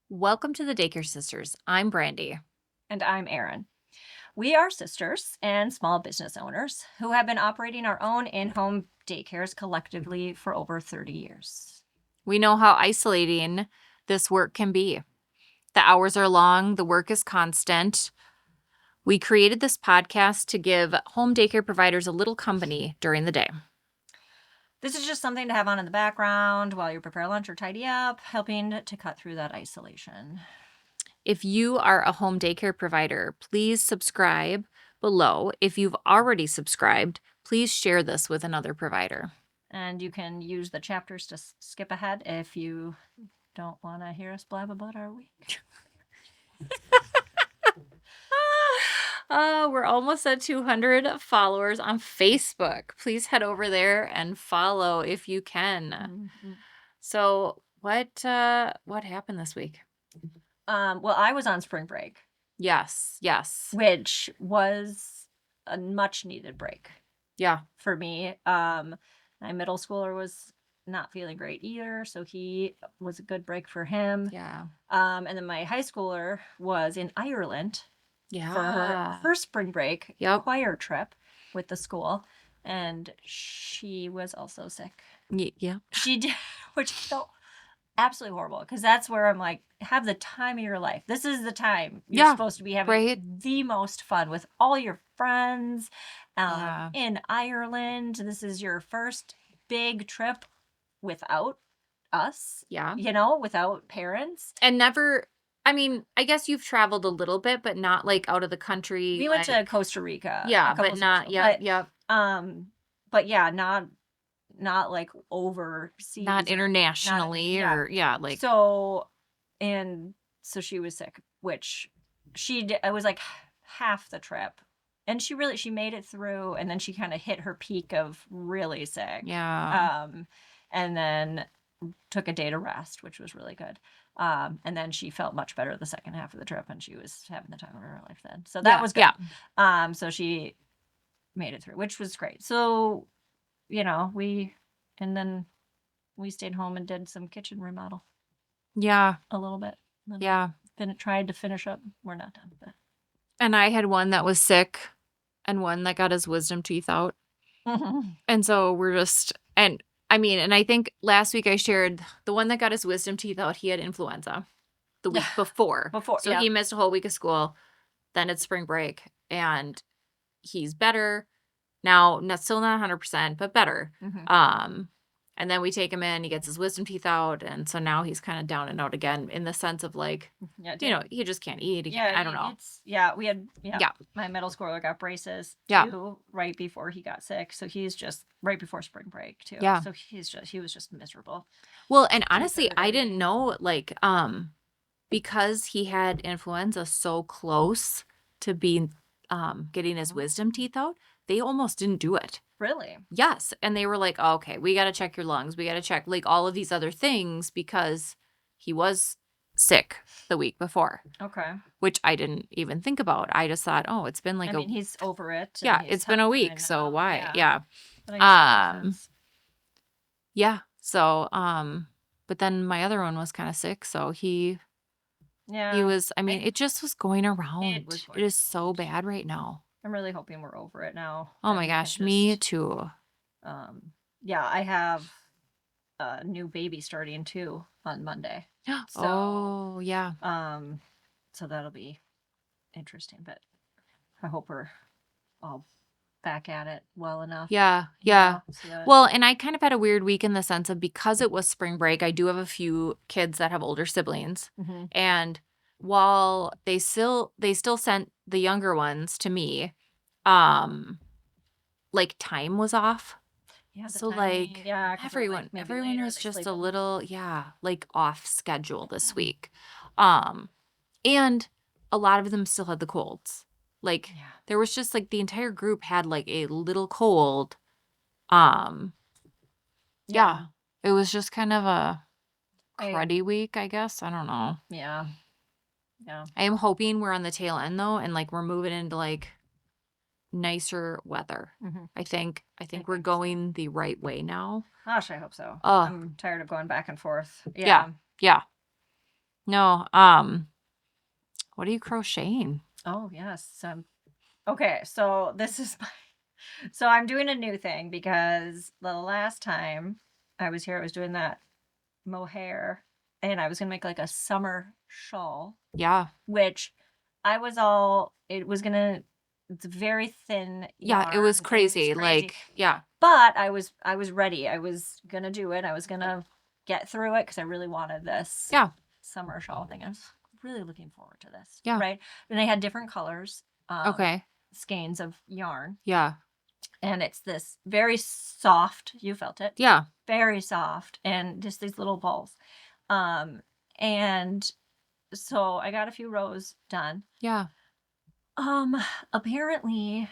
Welcome to the Daycare Sisters. I'm Brandy. And I'm Erin. We are sisters and small business owners who have been operating our own in home daycares collectively for over 30 years. We know how isolating this work can be. The hours are long, the work is constant. We created this podcast to give home daycare providers a little company during the day. This is just something to have on in the background while you prepare lunch or tidy up, helping to cut through that isolation. If you are a home daycare provider, please subscribe below. If you've already subscribed, please share this with another provider. And you can use the chapters to skip ahead if you don't want to hear us blab about our week. We're almost at 200 followers on Facebook. Please head over there and follow if you can. Mm-hmm. So what happened this week? Well, I was on spring break. Yes. Which was a much needed break. Yeah. For me. My middle schooler was not feeling great either, so he was a good break for him. Yeah. And then my high schooler was in Ireland for her spring break choir trip with the school, and she was also sick. Yeah. She did, which felt absolutely horrible because that's where I'm like, have the time of your life. This is the time you're supposed to be having the most fun with all your friends in Ireland. This is your first big trip without us. Yeah. Without parents. And never, I mean, I guess you've traveled a little bit, but not like out of the country. We went to Costa Rica. Yeah, but not, yeah. But yeah, not like overseas. Not internationally like. So she was sick, which it was like half the trip. And she made it through, and then she kind of hit her peak of really sick. Yeah. And then took a day to rest, which was really good. And then she felt much better the second half of the trip, and she was having the time of her life then. So that was good. Yeah. So she made it through, which was great. So, we stayed home and did some kitchen remodel. Yeah. A little bit. Yeah. Then tried to finish up. We're not done. But. And I had one that was sick and one that got his wisdom teeth out. Mm-hmm. And so we're just, and I think last week I shared the one that got his wisdom teeth out, he had influenza the week before. So he missed a whole week of school. Then it's spring break and he's better. Now, still not 100%, but better. Mm-hmm. And then we take him in, he gets his wisdom teeth out. And so now he's kind of down and out again in the sense of like, he just can't eat. I don't know. We had, my middle schooler got braces too, right before he got sick. So he's just right before spring break too. Yeah. So he was just miserable. Well, and honestly, I didn't know like, because he had influenza so close to being, getting his wisdom teeth out, they almost didn't do it. Really? Yes. And they were like, oh, okay, we got to check your lungs. We got to check like all of these other things because he was sick the week before. Okay. Which I didn't even think about. I just thought, oh, it's been like he's over it. Yeah, it's been a week. So why? Yeah. Yeah. So, but then my other one was kind of sick. So he was, it just was going around. It is so bad right now. I'm really hoping we're over it now. Oh my gosh, me too. I have a new baby starting too on Monday. So, yeah. So that'll be interesting, but I hope we're all back at it well enough. Yeah. Well, and I kind of had a weird week in the sense of because it was spring break, I do have a few kids that have older siblings. Mm-hmm. And while they still sent the younger ones to me, like time was off. Yeah. So like everyone was just a little, like off schedule this week. And a lot of them still had the colds. Like there was just like the entire group had like a little cold. It was just kind of a cruddy week, I guess. I don't know. Yeah. I am hoping we're on the tail end though, and like we're moving into like nicer weather. Mm-hmm. I think we're going the right way now. Gosh, I hope so. I'm tired of going back and forth. Yeah. No. What are you crocheting? Oh, yes. Okay, so this is so I'm doing a new thing because the last time I was here, I was doing that mohair, and I was gonna make like a summer shawl, Yeah. which it's very thin Yeah, it was yarn. crazy. Like, yeah. But I was ready. I was gonna do it. I was gonna get through it because I really wanted this summer shawl thing. I was really looking forward to this. Yeah. Right. And they had different colors. Okay. Skeins of yarn. Yeah. And it's this very soft, you felt it. Yeah. Very soft, and just these little balls. And so I got a few rows done. Yeah. Apparently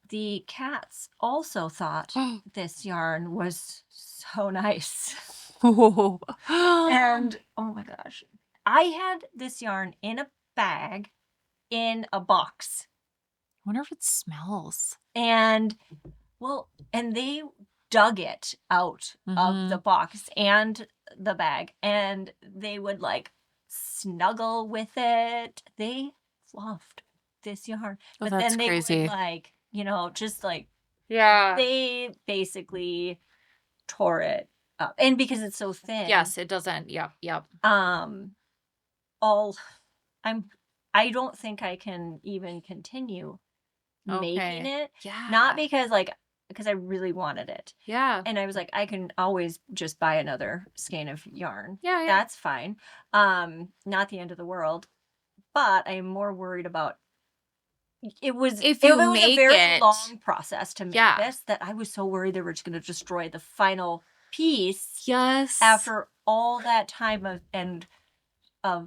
the cats also thought this yarn was so nice. And oh my gosh, I had this yarn in a bag in a box. I wonder if it smells. And they dug it out of the box and the bag, and they would like snuggle with it. They fluffed this yarn. Oh, but that's then they crazy. would like, just like, yeah, they basically tore it up. And because it's so thin. Yes, it doesn't. Yep. I don't think I can even continue making it. Yeah. Not because I really wanted it. Yeah. And I was like, I can always just buy another skein of yarn. Yeah. That's fine. Not the end of the world. But I'm more worried about it was a very long process to make this, that I was so worried they were just going to destroy the final piece. Yes. After all that time of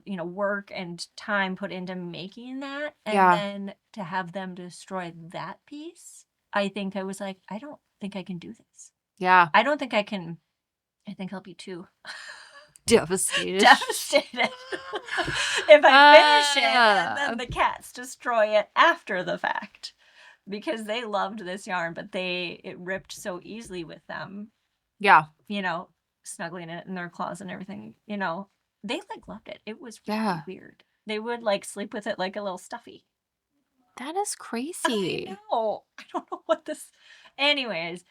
work and time put into making that, and then to have them destroy that piece, I think I was like, I don't think I can do this. Yeah. I don't think I can. I think I'll be too devastated. If I finish it and then the cats destroy it after the fact, because they loved this yarn, but it ripped so easily with them. Yeah. Snuggling it in their claws and everything. They loved it. It was really weird. They would sleep with it like a little stuffy. That is crazy. I know. I don't know what this. Anyways,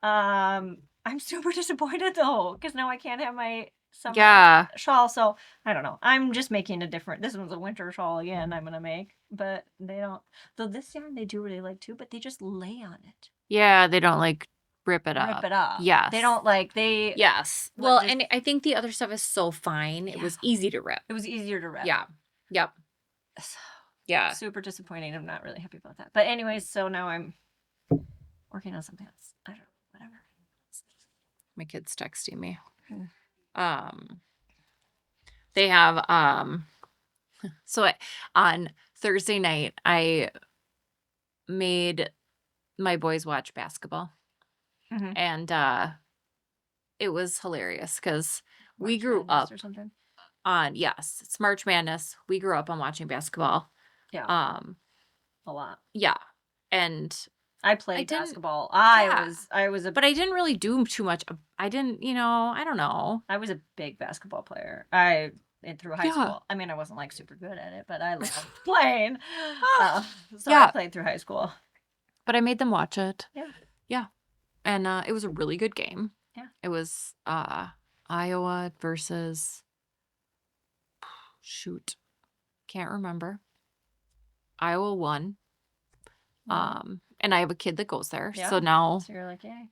I'm super disappointed though, because now I can't have my summer shawl. So I don't know. I'm just making a different. This one's a winter shawl again. I'm gonna make, but they don't. Though this yarn they do really like too, but they just lay on it. Yeah, they don't rip it up. Yes. They don't Yes. Well, and I think the other stuff is so fine. It was easy to rip. It was easier to rip. Yeah. Yep. Yeah. Super disappointing. I'm not really happy about that. But anyways, so now I'm working on something else. I don't know. Whatever. My kid's texting me. They have so on Thursday night I made my boys watch basketball. And it was hilarious because we grew up on it's March Madness. We grew up on watching basketball. Yeah. A lot. Yeah. And I played basketball. I was but I didn't really do too much. I didn't, I don't know. I was a big basketball player. Through high school. I mean, I wasn't super good at it, but I loved playing. So I played through high school. But I made them watch it. Yeah. Yeah. And it was a really good game. Yeah. It was Iowa versus can't remember. Iowa won. And I have a kid that goes there. Yeah. So now so you're like, yay.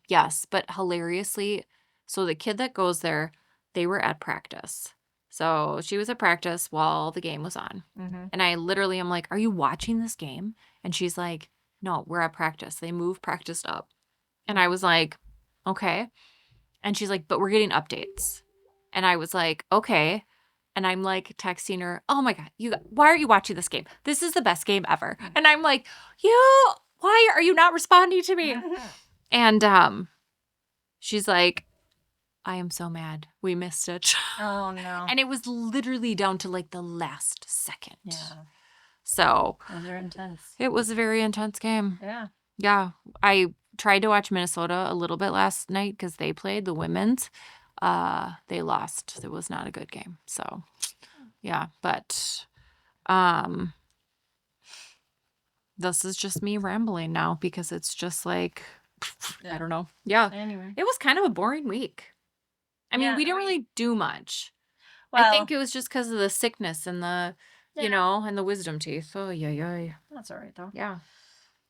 Yes, but hilariously, so the kid that goes there, they were at practice. So she was at practice while the game was on. And I literally am like, are you watching this game? And she's like, no, we're at practice. They moved practice up. And I was like, okay. And she's like, but we're getting updates. And I was like, okay. And I'm texting her, oh my God, why are you watching this game? This is the best game ever. And I'm like, why are you not responding to me? And she's like, I am so mad. We missed it. Oh no. And it was literally down to the last second. Yeah. So. Those are intense. It was a very intense game. Yeah. Yeah. I tried to watch Minnesota a little bit last night because they played the women's. they lost. It was not a good game. So yeah, but this is just me rambling now because it's just like I don't know. Yeah. Anyway. It was kind of a boring week. I mean, we didn't really do much. Well, I think it was just because of the sickness and the, you know, and the wisdom teeth. Oh, yeah. That's all right, though. Yeah.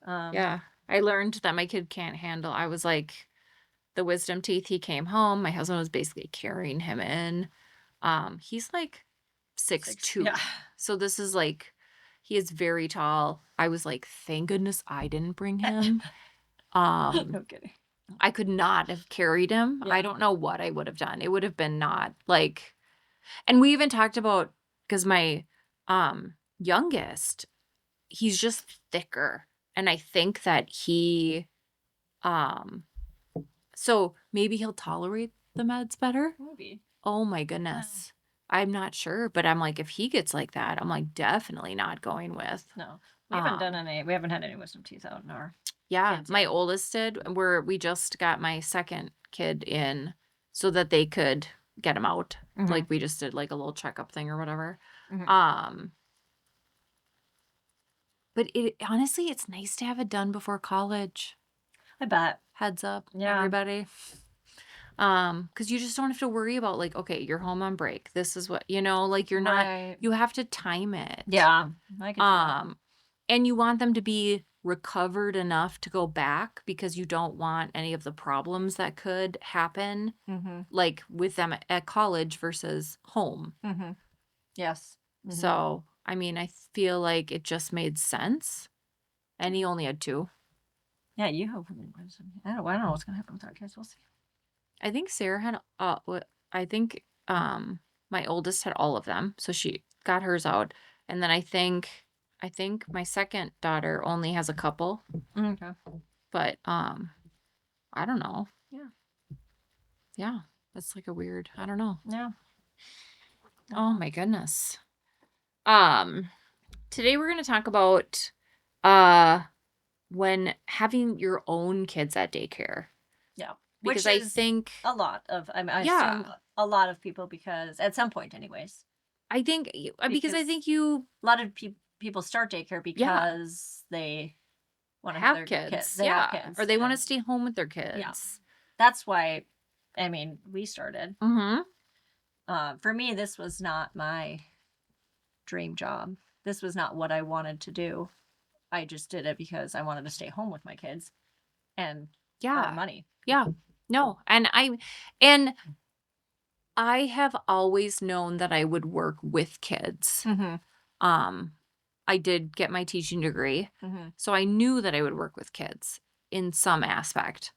Yeah. I learned that my kid can't handle. I was like, the wisdom teeth, he came home. My husband was basically carrying him in. He's like 6'2". Yeah. So this is like, he is very tall. I was like, thank goodness I didn't bring him. No kidding. I could not have carried him. Yeah. I don't know what I would have done. It would have been not like, and we even talked about, because my youngest, he's just thicker. And I think that he, so maybe he'll tolerate the meds better. Maybe. Oh my goodness. I'm not sure, but I'm like, if he gets like that, I'm like, definitely not going with. No, we haven't had any wisdom teeth out in our. Yeah, my oldest did. We just got my second kid in so that they could get him out. Mm-hmm. Like we just did like a little checkup thing or whatever. Mm-hmm. But honestly, it's nice to have it done before college. I bet. Heads up, everybody. Because you just don't have to worry about like, okay, you're home on break. This is what, you know, like you're not, you have to time it. Yeah. I can see that. And you want them to be recovered enough to go back because you don't want any of the problems that could happen, like with them at college versus home. Yes. So, I mean, I feel like it just made sense. And he only had 2. Yeah, you hope. I don't know what's gonna happen with our kids. We'll see. I think Sarah had. I think my oldest had all of them, so she got hers out, and then I think my second daughter only has a couple. Okay. But I don't know. Yeah. Yeah, that's like a weird. I don't know. Yeah. Oh my goodness. Today we're gonna talk about when having your own kids at daycare. Yeah. Because Which I think a lot of, I assume a lot of people, because at some point anyways. I think, because I think a lot of people start daycare because they want to have their kids. They have kids. Or they want to stay home with their kids. Yeah. That's why, I mean, we started. For me, this was not my dream job. This was not what I wanted to do. I just did it because I wanted to stay home with my kids and earn money. Yeah. No. And I have always known that I would work with kids. I did get my teaching degree. So I knew that I would work with kids in some aspect.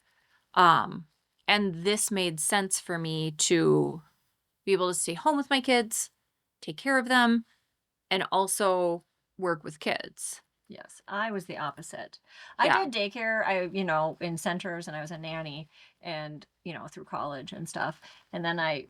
And this made sense for me to be able to stay home with my kids, take care of them, and also work with kids. Yes, I was the opposite. I did daycare, in centers, and I was a nanny, and, through college and stuff. And then I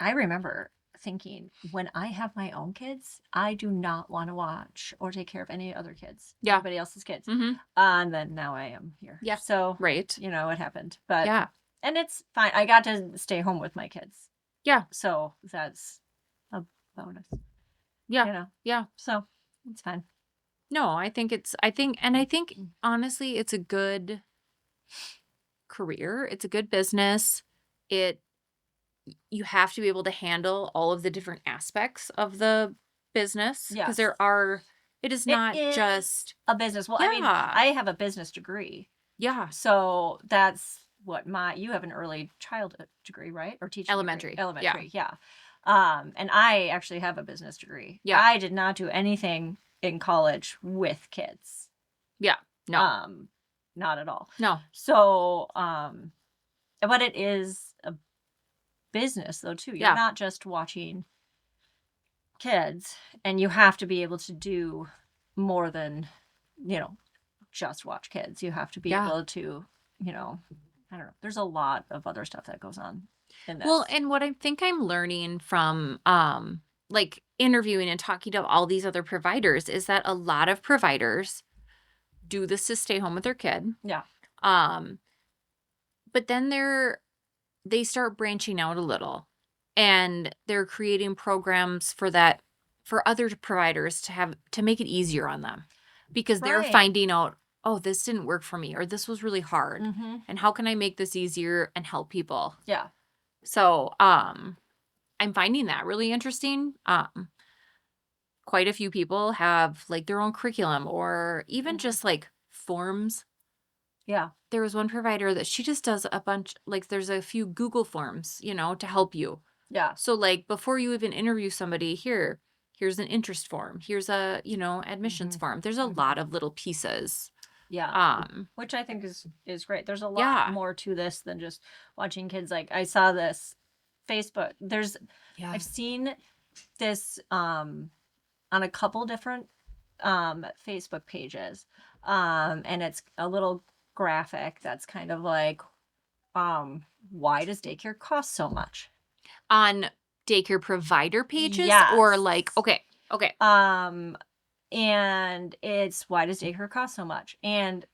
remember thinking, when I have my own kids, I do not want to watch or take care of any other kids. Yeah. Anybody else's kids. And then now I am here. Yeah. So, right. It happened. But, and it's fine. I got to stay home with my kids. Yeah. So that's a bonus. Yeah. Yeah. So it's fine. No, I think honestly, it's a good career. It's a good business. You have to be able to handle all of the different aspects of the business. Because it is not just a business. Well, I mean, I have a business degree. Yeah. So that's what you have an early childhood degree, right? Or teaching elementary. Degree. Elementary, yeah. And I actually have a business degree. Yeah. I did not do anything in college with kids. Yeah. No. Not at all. No. So, but it is a business though too. You're not just watching kids, and you have to be able to do more than, just watch kids. You have to be able to, I don't know. There's a lot of other stuff that goes on in this. Well, and what I think I'm learning from like interviewing and talking to all these other providers is that a lot of providers do this to stay home with their kid. Yeah. But then they're they start branching out a little, and they're creating programs for that, for other providers to make it easier on them, because they're finding out, oh, this didn't work for me, or this was really hard, and how can I make this easier and help people? Yeah. So, I'm finding that really interesting. Quite a few people have like their own curriculum, or even just like forms. Yeah. There was one provider that she just does a bunch, like there's a few Google forms, to help you. Yeah. So like before you even interview somebody, here's an interest form. Here's a, admissions form. There's a lot of little pieces. Yeah. Which I think is great. There's a lot more to this than just watching kids. Like I saw this Facebook. I've seen this on a couple different Facebook pages. And it's a little graphic that's kind of like, why does daycare cost so much? On daycare provider pages? Yes. Or like, okay. And it's, why does daycare cost so much? And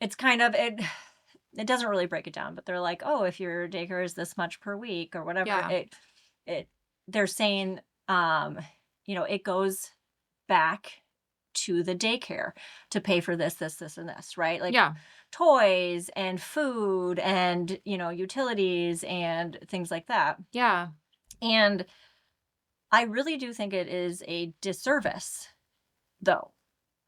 it's kind of, it doesn't really break it down, but they're like, oh, if your daycare is this much per week or whatever, they're saying, it goes back to the daycare to pay for this, and this, right? Like toys and food and, utilities and things like that. Yeah. And I really do think it is a disservice, though.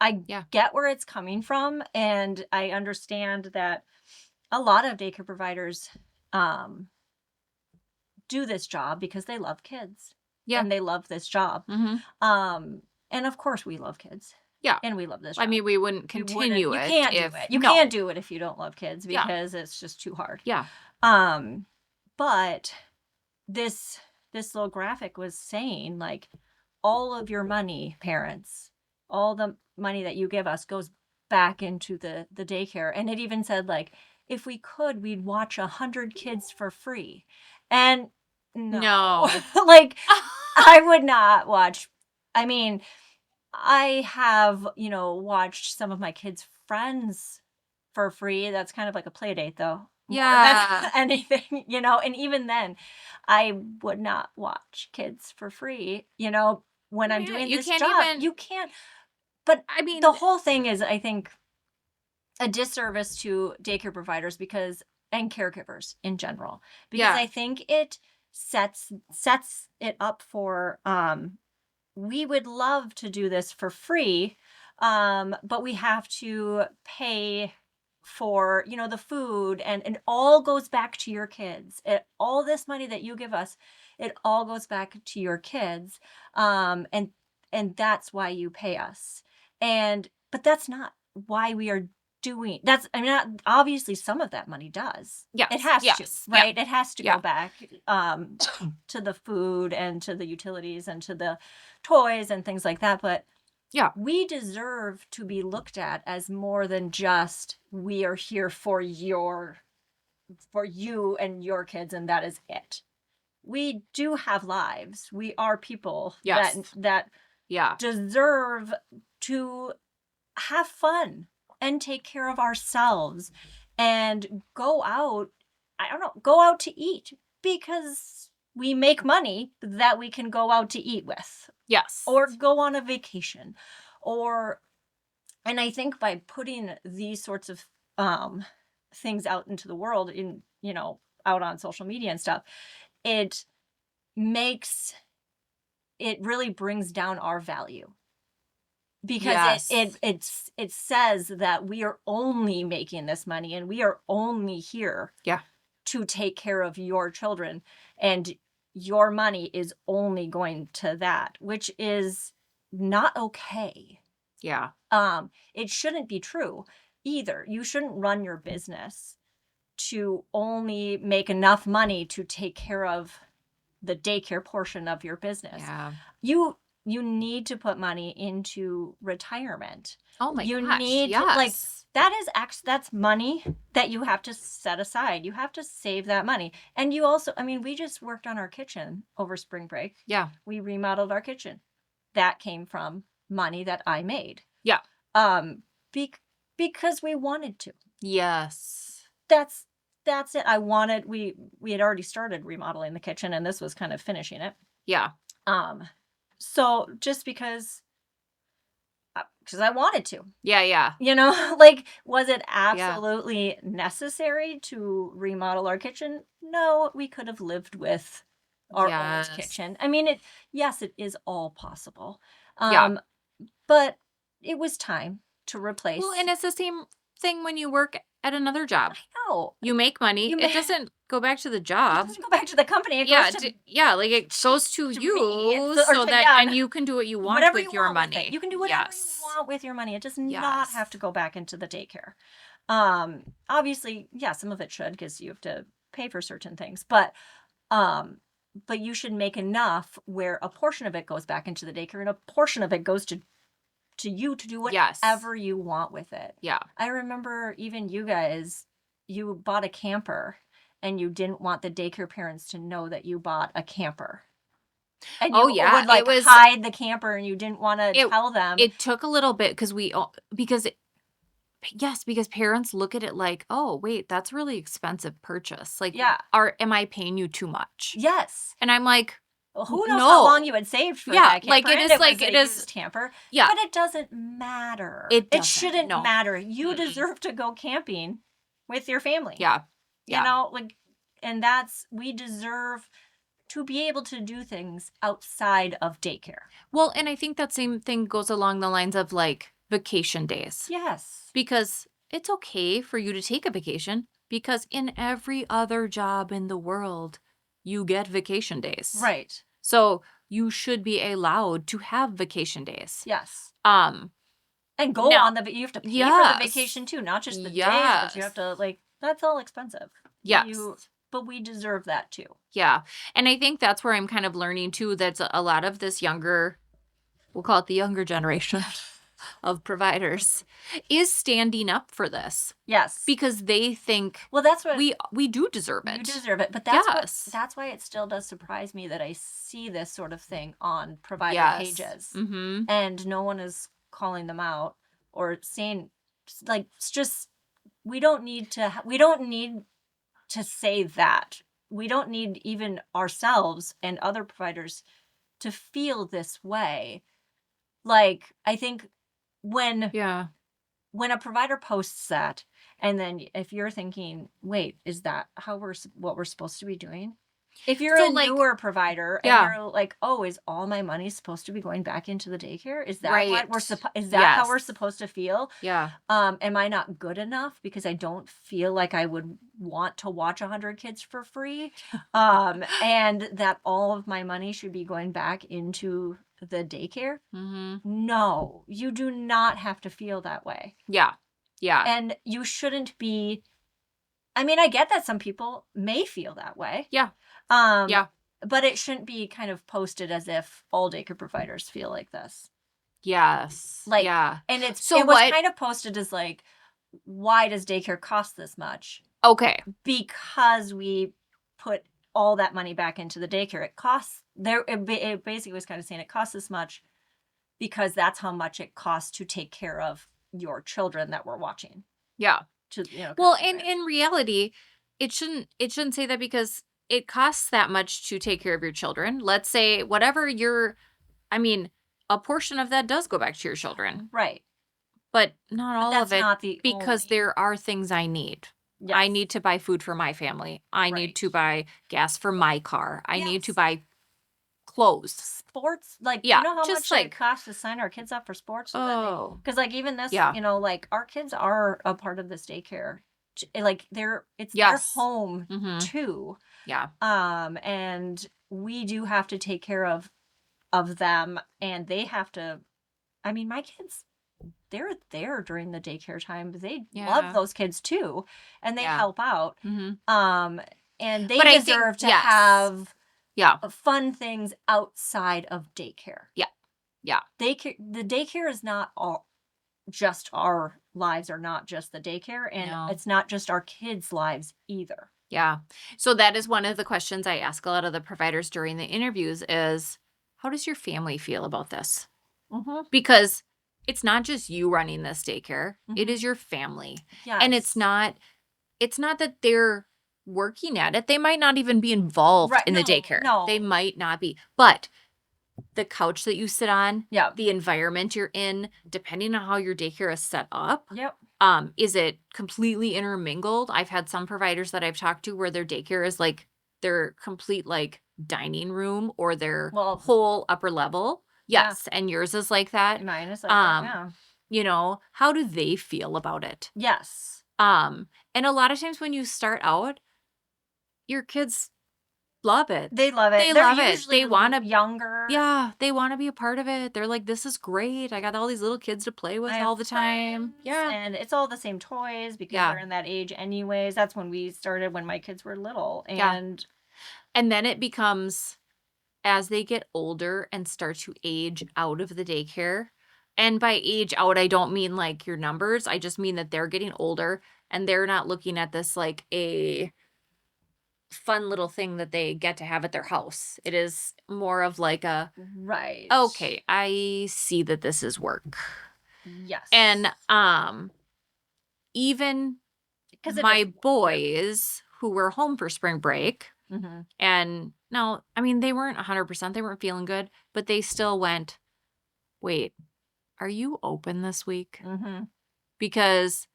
I get where it's coming from, and I understand that a lot of daycare providers do this job because they love kids. Yeah. And they love this job. And of course we love kids. Yeah. And we love this job. I mean, we wouldn't continue it. You can't do it. You can't do it if you don't love kids, because it's just too hard. Yeah. But this little graphic was saying, like, all of your money, parents, all the money that you give us goes back into the daycare. And it even said, like, if we could, we'd watch 100 kids for free. And no. Like, I would not watch. I mean, I have, watched some of my kids' friends for free. That's kind of like a play date, though. Yeah. Anything, and even then, I would not watch kids for free, when I'm doing this job. You can't. But I mean, the whole thing is, I think, a disservice to daycare providers and caregivers in general, because I think it sets it up for, we would love to do this for free, but we have to pay for, the food, and it all goes back to your kids. All this money that you give us, it all goes back to your kids. And that's why you pay us. But that's not why we are doing that's. I mean, obviously some of that money does. Yeah, it has to, right? It has to go back to the food and to the utilities and to the toys and things like that. But we deserve to be looked at as more than just, we are here for you and your kids, and that is it. We do have lives. We are people that deserve to have fun and take care of ourselves and go out to eat, because we make money that we can go out to eat with. Yes. Or go on a vacation. And I think by putting these sorts of things out into the world, out on social media and stuff, it really brings down our value. Because it says that we are only making this money, and we are only here to take care of your children, and your money is only going to that, which is not okay. Yeah. It shouldn't be true either. You shouldn't run your business to only make enough money to take care of the daycare portion of your business. Yeah. You need to put money into retirement. Oh my gosh. You need that's money that you have to set aside. You have to save that money. And you also, we just worked on our kitchen over spring break. Yeah. We remodeled our kitchen. That came from money that I made. Yeah. Because we wanted to. Yes. that's it. We had already started remodeling the kitchen, and this was kind of finishing it. Yeah. So just because I wanted to. Yeah. Like, was it absolutely necessary to remodel our kitchen? No, we could have lived with our old kitchen. I mean, yes, it is all possible. But it was time to replace. Well, and it's the same thing when you work at another job. I know. You make money. It doesn't go back to the job. It doesn't go back to the company. It goes to, like it goes to you and you can do what you want with your money. You can do whatever you want with your money. It does not have to go back into the daycare. Obviously, some of it should, because you have to pay for certain things, but you should make enough where a portion of it goes back into the daycare and a portion of it goes to you to do whatever you want with it. Yeah. I remember even you guys, you bought a camper and you didn't want the daycare parents to know that you bought a camper. And you would hide the camper and you didn't want to tell them. It took a little bit because parents look at it like, oh, wait, that's a really expensive purchase. Like, am I paying you too much? Yes. And I'm like, well, who knows how long you had saved for that camper? Like it is camper. Yeah. But it doesn't matter. It shouldn't matter. You deserve to go camping with your family. Yeah. And we deserve to be able to do things outside of daycare. Well, and I think that same thing goes along the lines of like vacation days. Yes. Because it's okay for you to take a vacation, because in every other job in the world, you get vacation days. Right. So you should be allowed to have vacation days. Yes. And go on you have to pay for the vacation too, not just the days, but you have to, that's all expensive. Yes. But we deserve that too. Yeah. And I think that's where I'm kind of learning too, that's a lot of this younger, we'll call it the younger generation of providers, is standing up for this. Yes. Because they think, well, that's what we do deserve it. You deserve it. But that's why it still does surprise me that I see this sort of thing on provider pages. Mm-hmm. And no one is calling them out or saying, it's just, we don't need to say that. We don't need even ourselves and other providers to feel this way. I think when a provider posts that, and then if you're thinking, wait, is that what we're supposed to be doing? If you're a newer provider and you're like, oh, is all my money supposed to be going back into the daycare? Is that how we're supposed to feel? Yeah. Am I not good enough because I don't feel like I would want to watch 100 kids for free? And that all of my money should be going back into the daycare? Mm-hmm. No, you do not have to feel that way. Yeah. Yeah. And you shouldn't be. I mean, I get that some people may feel that way. Yeah. But it shouldn't be kind of posted as if all daycare providers feel like this. Yes. And it was kind of posted as why does daycare cost this much? Okay. Because we put all that money back into the daycare. It basically was kind of saying it costs this much because that's how much it costs to take care of your children that we're watching. Yeah. Well, in reality, it shouldn't say that, because it costs that much to take care of your children. Let's say a portion of that does go back to your children. Right. But not all of it, not the because there are things I need. Yes. I need to buy food for my family. I need to buy gas for my car. I need to buy clothes. Sports, you know how much it costs to sign our kids up for sports? Because even this, our kids are a part of this daycare. Their home too. Yeah. And we do have to take care of them, and they have to. I mean, my kids, they're there during the daycare time. They love those kids too, and they help out. Mm-hmm. And they deserve to have fun things outside of daycare. Yeah. Yeah. The daycare is not just our lives, are not just the daycare, and it's not just our kids' lives either. Yeah. So that is one of the questions I ask a lot of the providers during the interviews is, how does your family feel about this? Mm-hmm. Because it's not just you running this daycare. Mm-hmm. It is your family. Yes. And it's not that they're working at it. They might not even be involved in the daycare. No. They might not be. But the couch that you sit on, yeah, the environment you're in, depending on how your daycare is set up, yep. Is it completely intermingled? I've had some providers that I've talked to where their daycare is like their complete like dining room or their whole upper level. Yes. Yeah. And yours is like that. Mine is like that, yeah. You know, how do they feel about it? Yes. And a lot of times when you start out, your kids love it. They love it. They love it. They want to younger. Yeah, they want to be a part of it. They're like, this is great. I got all these little kids to play with all the time. Yeah. And it's all the same toys because they're in that age anyways. That's when we started when my kids were little. And then it becomes as they get older and start to age out of the daycare. And by age out, I don't mean like your numbers. I just mean that they're getting older and they're not looking at this like a fun little thing that they get to have at their house. It is more of like a okay, I see that this is work. Yes. And even my boys who were home for spring break, and no, I mean they weren't 100%, they weren't feeling good, but they still went, wait, are you open this week? Because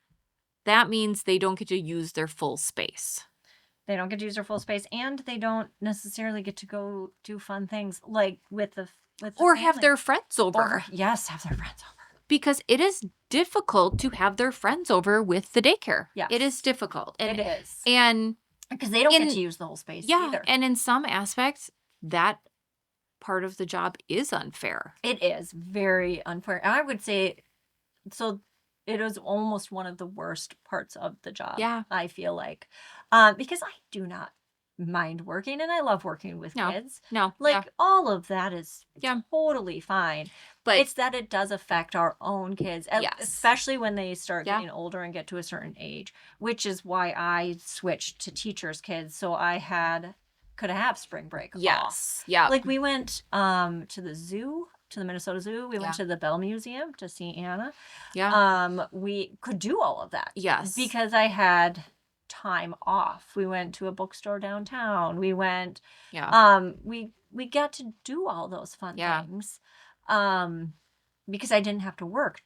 that means they don't get to use their full space. They don't get to use their full space, and they don't necessarily get to go do fun things like with the or have their friends over. Yes, have their friends over. Because it is difficult to have their friends over with the daycare. Yes. It is difficult. It is. And because they don't get to use the whole space either. And in some aspects, that part of the job is unfair. It is very unfair. And I would say, so it was almost one of the worst parts of the job. Yeah. I feel like. Because I do not mind working and I love working with kids. No. Like all of that is totally fine. But it's that it does affect our own kids, especially when they start getting older and get to a certain age, which is why I switched to teachers' kids. So I could have spring break off. Yeah. Like we went to the zoo, to the Minnesota Zoo. We went to the Bell Museum to see Anna. Yeah. We could do all of that. Yes. Because I had time off. We went to a bookstore downtown. We went we got to do all those fun things because I didn't have to work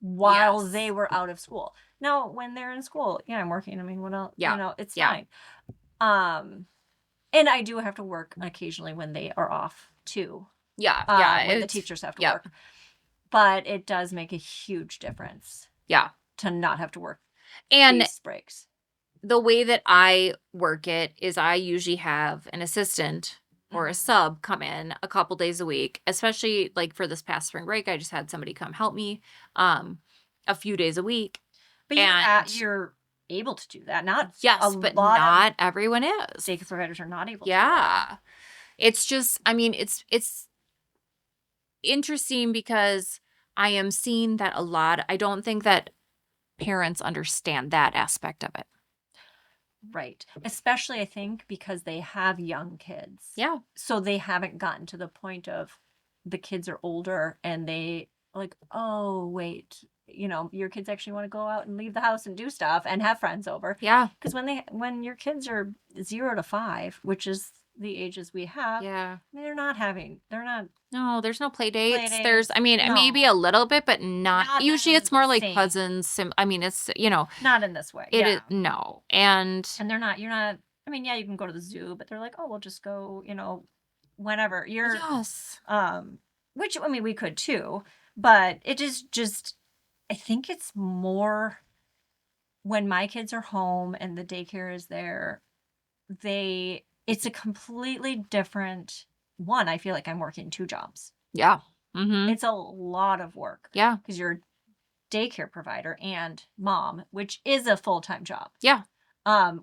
while they were out of school. Now when they're in school, I'm working. I mean, what else? You know, it's fine. And I do have to work occasionally when they are off too. When the teachers have to work. But it does make a huge difference. To not have to work and these breaks. The way that I work it is I usually have an assistant or a sub come in a couple days a week, especially like for this past spring break. I just had somebody come help me a few days a week. But you're able to do that. Not but not everyone is. Daycare providers are not able to. Yeah. It's just, I mean, it's interesting because I am seeing that a lot. I don't think that parents understand that aspect of it. Right. Especially, I think, because they have young kids. Yeah. So they haven't gotten to the point of the kids are older and they like, oh, wait, your kids actually want to go out and leave the house and do stuff and have friends over. Yeah. Because when your kids are 0 to 5, which is the ages we have, they're not. No, there's no play dates. There's, I mean, maybe a little bit, but not usually it's more like cousins. I mean, it's, not in this way. It is, no. And you're not, I mean, you can go to the zoo, but they're like, oh, we'll just go, whenever you're, which, I mean, we could too, but it is just, I think it's more when my kids are home and the daycare is there, it's a completely different one. I feel like I'm working 2 jobs. Yeah. Mm-hmm. It's a lot of work. Yeah. Because you're a daycare provider and mom, which is a full-time job. Yeah.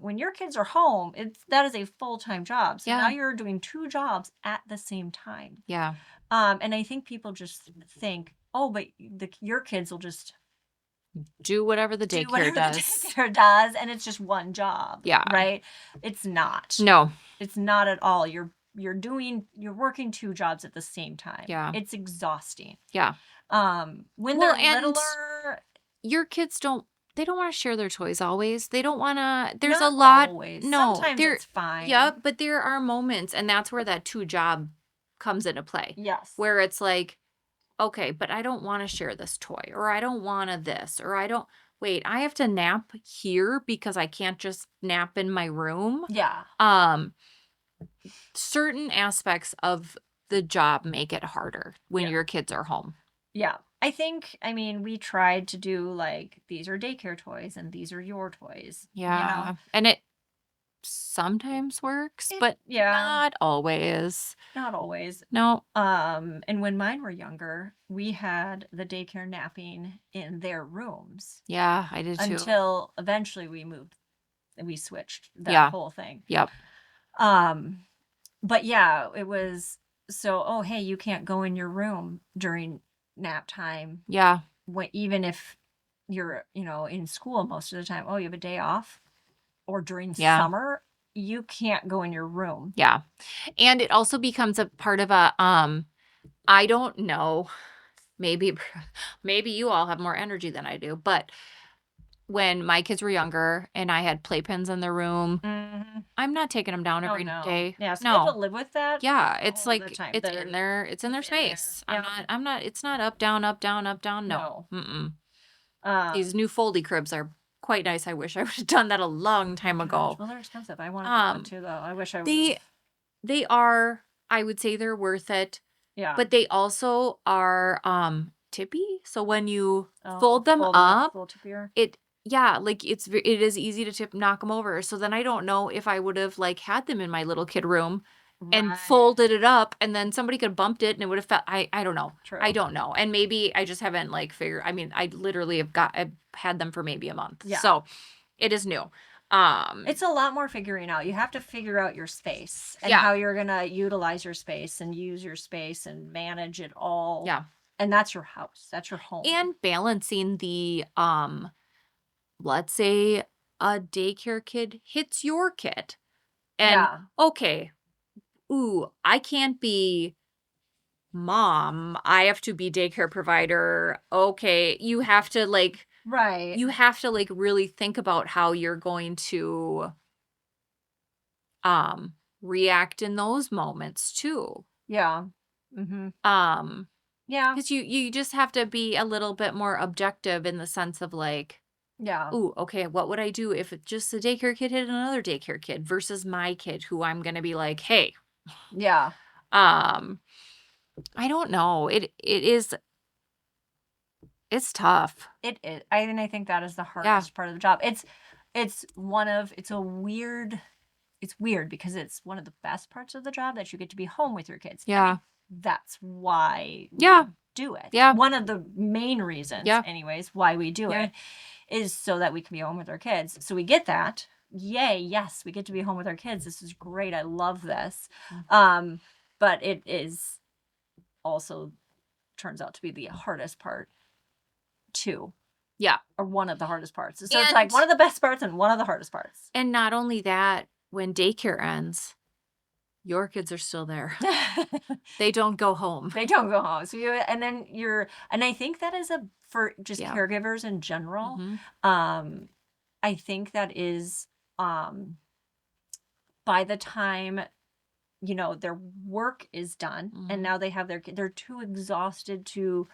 When your kids are home, that is a full-time job. So now you're doing 2 jobs at the same time. Yeah. And I think people just think, oh, but your kids will just do whatever the daycare does. The daycare does, and it's just one job. Yeah. Right? It's not. No. It's not at all. You're working 2 jobs at the same time. Yeah. It's exhausting. Yeah. When they're littler, your kids don't they don't want to share their toys always. They don't want to. There's Not a lot. always. No, Sometimes it's fine. Yeah, but there are moments, and that's where that 2 job comes into play. Yes. Where it's like, okay, but I don't want to share this toy, or I don't want to this, or I don't. Wait, I have to nap here because I can't just nap in my room. Yeah. Certain aspects of the job make it harder when your kids are home. Yeah. I mean, we tried to do like, these are daycare toys and these are your toys. Yeah. You know? And it sometimes works, but not always. Not always. No. And when mine were younger, we had the daycare napping in their rooms. Yeah, I did too. Until eventually we switched that whole thing. Yep. But yeah, it was so, oh, hey, you can't go in your room during nap time. Yeah. Even if you're, in school most of the time. Oh, you have a day off, or during summer, you can't go in your room. Yeah. And it also becomes a part of a, I don't know, maybe you all have more energy than I do, but when my kids were younger and I had playpens in the room, I'm not taking them down every day. Yeah, so you have to live with that. Yeah, it's like it's in their space. I'm not. It's not up down up down up down. No. These new foldy cribs are quite nice. I wish I would have done that a long time ago. Well, they're expensive. I want to get one too, though. I wish I would. They are. I would say they're worth it. Yeah. But they also are tippy. So when you fold them up, like it is easy to knock them over. So then I don't know if I would have like had them in my little kid room and folded it up, and then somebody could have bumped it and it would have felt, I don't know. True. I don't know. And maybe I just haven't like figured, I mean, I literally I've had them for maybe a month. Yeah. So it is new. It's a lot more figuring out. You have to figure out your space and how you're going to utilize your space and use your space and manage it all. Yeah. And that's your house. That's your home. And balancing the, let's say a daycare kid hits your kid. And okay, I can't be mom. I have to be daycare provider. Okay, you have to like, you have to like really think about how you're going to react in those moments too. Yeah. Yeah. Because you just have to be a little bit more objective in the sense of like, okay, what would I do if just a daycare kid hit another daycare kid versus my kid, who I'm going to be like, hey. Yeah. I don't know. It's tough. It is. I think that is the hardest part of the job. It's weird because it's one of the best parts of the job that you get to be home with your kids. Yeah. That's why we do it. Yeah. One of the main reasons, anyways, why we do it is so that we can be home with our kids. So we get that. Yay, yes, we get to be home with our kids. This is great. I love this. But it is also turns out to be the hardest part too. Yeah. Or one of the hardest parts. So it's like one of the best parts and one of the hardest parts. And not only that, when daycare ends, your kids are still there. They don't go home. They don't go home. So and I think that is for just caregivers in general. I think that is by the time their work is done and now they have they're too exhausted to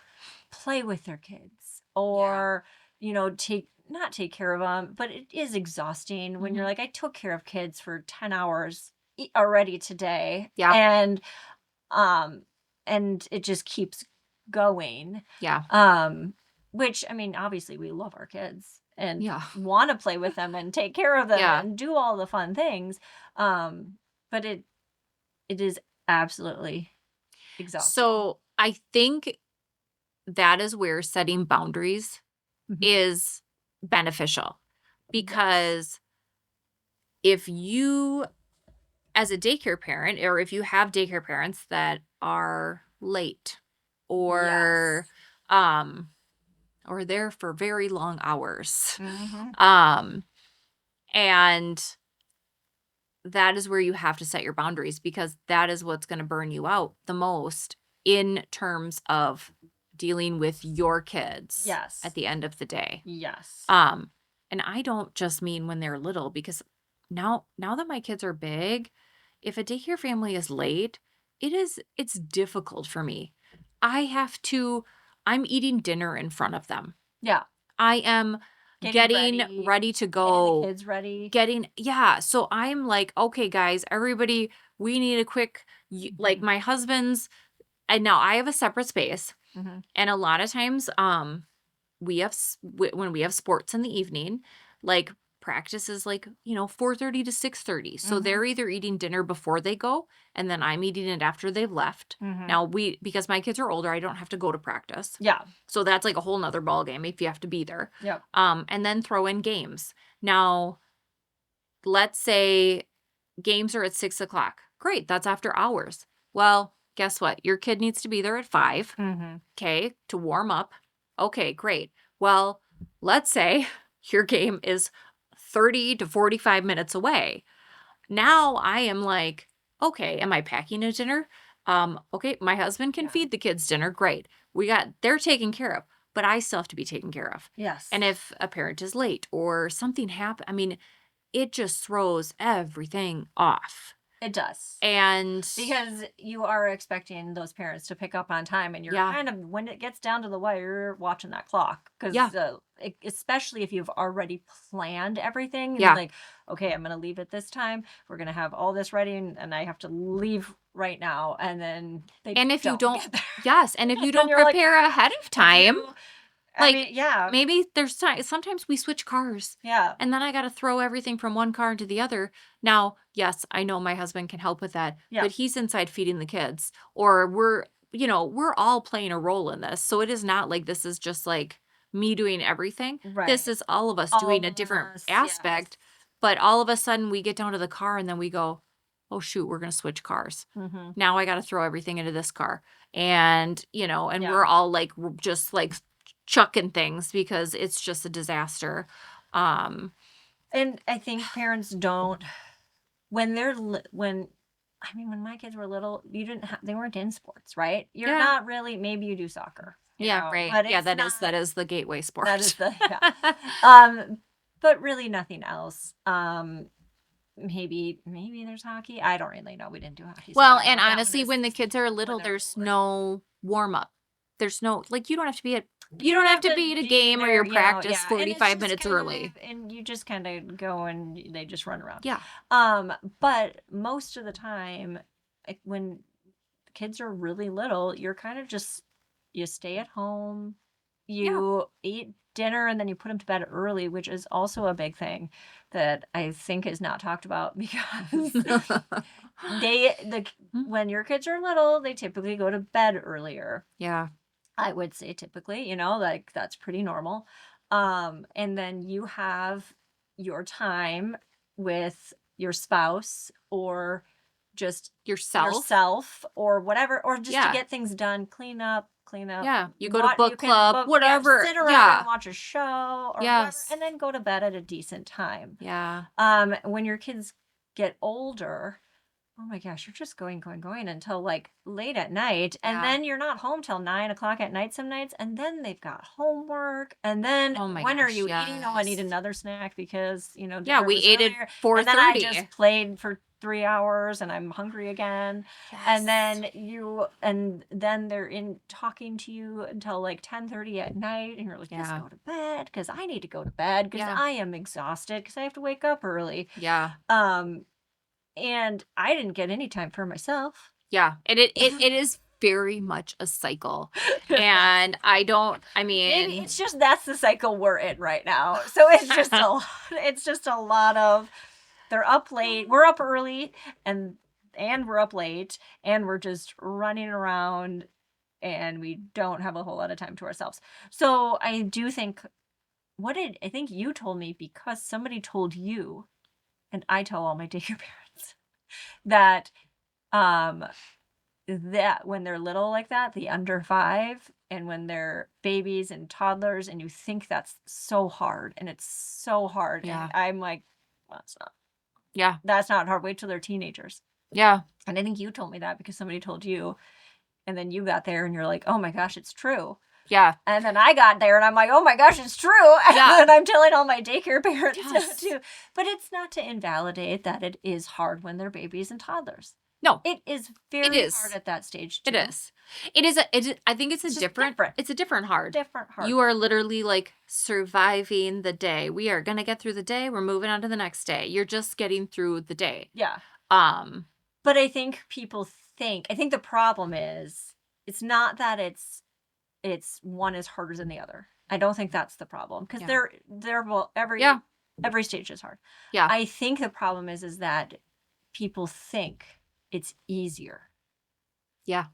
play with their kids or not take care of them, but it is exhausting when you're like, I took care of kids for 10 hours already today. And it just keeps going. Which, I mean, obviously we love our kids and want to play with them and take care of them and do all the fun things. But it is absolutely exhausting. So I think that is where setting boundaries is beneficial, because if you, as a daycare parent, or if you have daycare parents that are late or there for very long hours, and that is where you have to set your boundaries, because that is what's going to burn you out the most in terms of dealing with your kids. Yes. At the end of the day. Yes. And I don't just mean when they're little, because now that my kids are big, if a daycare family is late, it's difficult for me. I'm eating dinner in front of them. Yeah. I am getting ready to go. Getting the kids ready. So I'm like, okay, guys, everybody, we need a quick, like my husband's, and now I have a separate space. Mm-hmm. And a lot of times, we have, when we have sports in the evening, like practice is like, 4:30 to 6:30. So they're either eating dinner before they go, and then I'm eating it after they've left. Now because my kids are older, I don't have to go to practice. Yeah. So that's like a whole nother ball game if you have to be there. Yep. And then throw in games. Now, let's say games are at 6:00. Great. That's after hours. Well, guess what? Your kid needs to be there at 5. Okay. To warm up. Okay, great. Well, let's say your game is 30 to 45 minutes away. Now I am like, okay, am I packing a dinner? Okay, my husband can feed the kids dinner. Great. They're taken care of, but I still have to be taken care of. Yes. And if a parent is late or something happens, it just throws everything off. It does. And because you are expecting those parents to pick up on time, and you're kind of, when it gets down to the wire, you're watching that clock. Because especially if you've already planned everything. And like, okay, I'm going to leave at this time. We're going to have all this ready, and I have to leave right now. And then if you don't prepare ahead of time. Maybe there's time. Sometimes we switch cars. Yeah. And then I got to throw everything from one car into the other. Now, yes, I know my husband can help with that. Yeah. But he's inside feeding the kids. Or we're all playing a role in this. So it is not like this is just like me doing everything. Right. This is all of us doing a different aspect. Yes. But all of a sudden we get down to the car and then we go, oh, shoot, we're going to switch cars. Now I got to throw everything into this car. And, we're all like, just like chucking things because it's just a disaster. And I think parents don't, when my kids were little, they weren't in sports, right? You're not really, maybe you do soccer. Right. But that is the gateway sport. That is but really nothing else. Maybe there's hockey. I don't really know. We didn't do hockey. Well, and honestly, when the kids are little, there's no warm up. There's no, like, you don't have to be at a game or your practice 45 minutes early. And you just kind of go and they just run around. Yeah. But most of the time, when kids are really little, you're kind of just, you stay at home, you eat dinner, and then you put them to bed early, which is also a big thing that I think is not talked about, because when your kids are little, they typically go to bed earlier. Yeah. I would say typically, like that's pretty normal. And then you have your time with your spouse or just yourself or whatever, or just to get things done, clean up. Yeah. You go to book club, whatever. Sit around and watch a show or whatever, and then go to bed at a decent time. Yeah. When your kids get older, oh my gosh, you're just going until like late at night. And then you're not home till 9:00 at night some nights. And then they've got homework. And then are you eating? Oh, I need another snack because, we ate at 4:30. And then I just played for 3 hours and I'm hungry again. Yes. And then they're in talking to you until like 10:30 at night. And you're like, just go to bed, because I need to go to bed because I am exhausted because I have to wake up early. Yeah. And I didn't get any time for myself. Yeah. And it is very much a cycle. And maybe it's just, that's the cycle we're in right now. So it's just a lot of, they're up late, we're up early, and we're up late, and we're just running around, and we don't have a whole lot of time to ourselves. So I do think, I think you told me, because somebody told you, and I tell all my daycare parents, that that when they're little like that, the under 5, and when they're babies and toddlers, and you think that's so hard, and it's so hard. Yeah. And I'm like, well, it's not. Yeah. That's not hard. Wait till they're teenagers. Yeah. And I think you told me that because somebody told you, And then you got there and you're like, oh my gosh, it's true. Yeah. And then I got there and I'm like, oh my gosh, it's true. And then I'm telling all my daycare parents too. But it's not to invalidate that it is hard when they're babies and toddlers. No. It is very hard at that stage too. It is. I think it's a different hard. Different hard. You are literally like surviving the day. We are going to get through the day. We're moving on to the next day. You're just getting through the day. Yeah. But I think the problem is, it's not that it's one is harder than the other. I don't think that's the problem, because every stage is hard. Yeah. I think the problem is that people think it's easier. Yeah.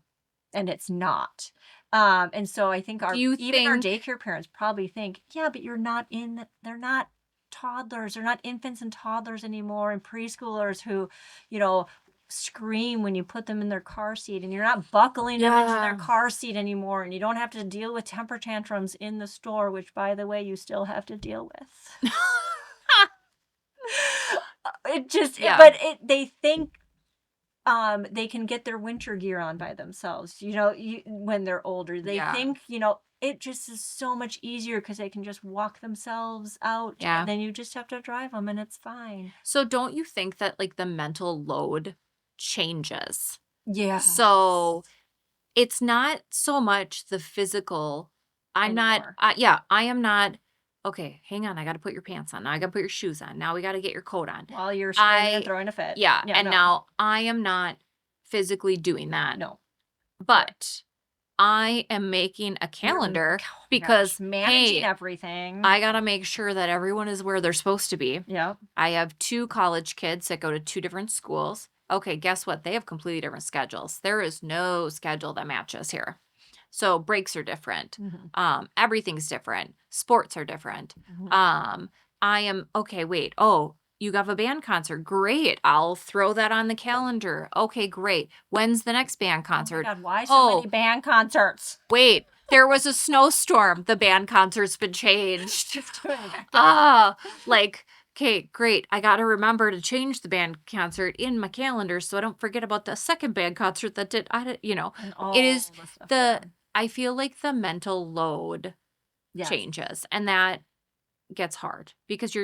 And it's not. And so I think our daycare parents probably think, yeah, but they're not toddlers. They're not infants and toddlers anymore, and preschoolers who, scream when you put them in their car seat, and you're not buckling them into their car seat anymore, and you don't have to deal with temper tantrums in the store, which, by the way, you still have to deal with. They think they can get their winter gear on by themselves, when they're older. They think, it just is so much easier because they can just walk themselves out. Yeah. And then you just have to drive them and it's fine. So don't you think that like the mental load changes? Yeah. So it's not so much the physical. I am not. Okay, hang on. I got to put your pants on. Now I got to put your shoes on. Now we got to get your coat on. While you're screaming and throwing a fit. Yeah. Now I am not physically doing that. No. But I am making a calendar because managing everything. I got to make sure that everyone is where they're supposed to be. Yeah. I have 2 college kids that go to 2 different schools. Okay, guess what? They have completely different schedules. There is no schedule that matches here. So breaks are different. Mm-hmm. Everything's different. Sports are different. Mm-hmm. You have a band concert. Great. I'll throw that on the calendar. Okay, great. When's the next band concert? Oh my God, why so many band concerts? Wait, there was a snowstorm. The band concert's been changed. Okay, great. I got to remember to change the band concert in my calendar so I don't forget about the second band concert that did. It is I feel like the mental load changes, and that gets hard because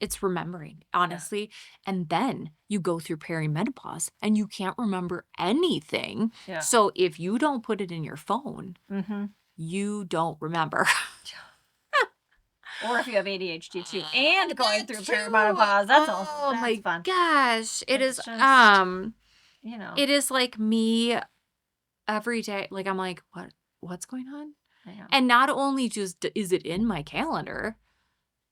it's remembering, honestly. Yeah. And then you go through perimenopause and you can't remember anything. Yeah. So if you don't put it in your phone, you don't remember. Or if you have ADHD too, and going through perimenopause, that's all. Oh my fun. Gosh, it is like me every day. Like I'm like, what's going on? And not only just is it in my calendar,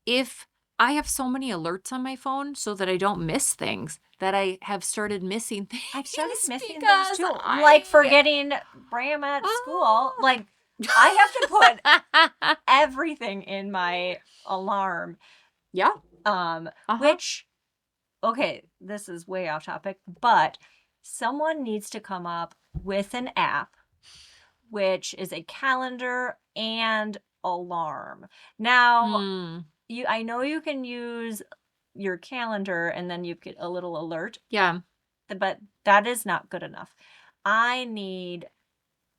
if I have so many alerts on my phone so that I don't miss things, that I have started missing things. I've started missing things too, like forgetting Bram at school. Like, I have to put everything in my alarm. Yeah. Which, okay, this is way off topic, but someone needs to come up with an app which is a calendar and alarm. Now, I know you can use your calendar and then you get a little alert. Yeah. But that is not good enough. I need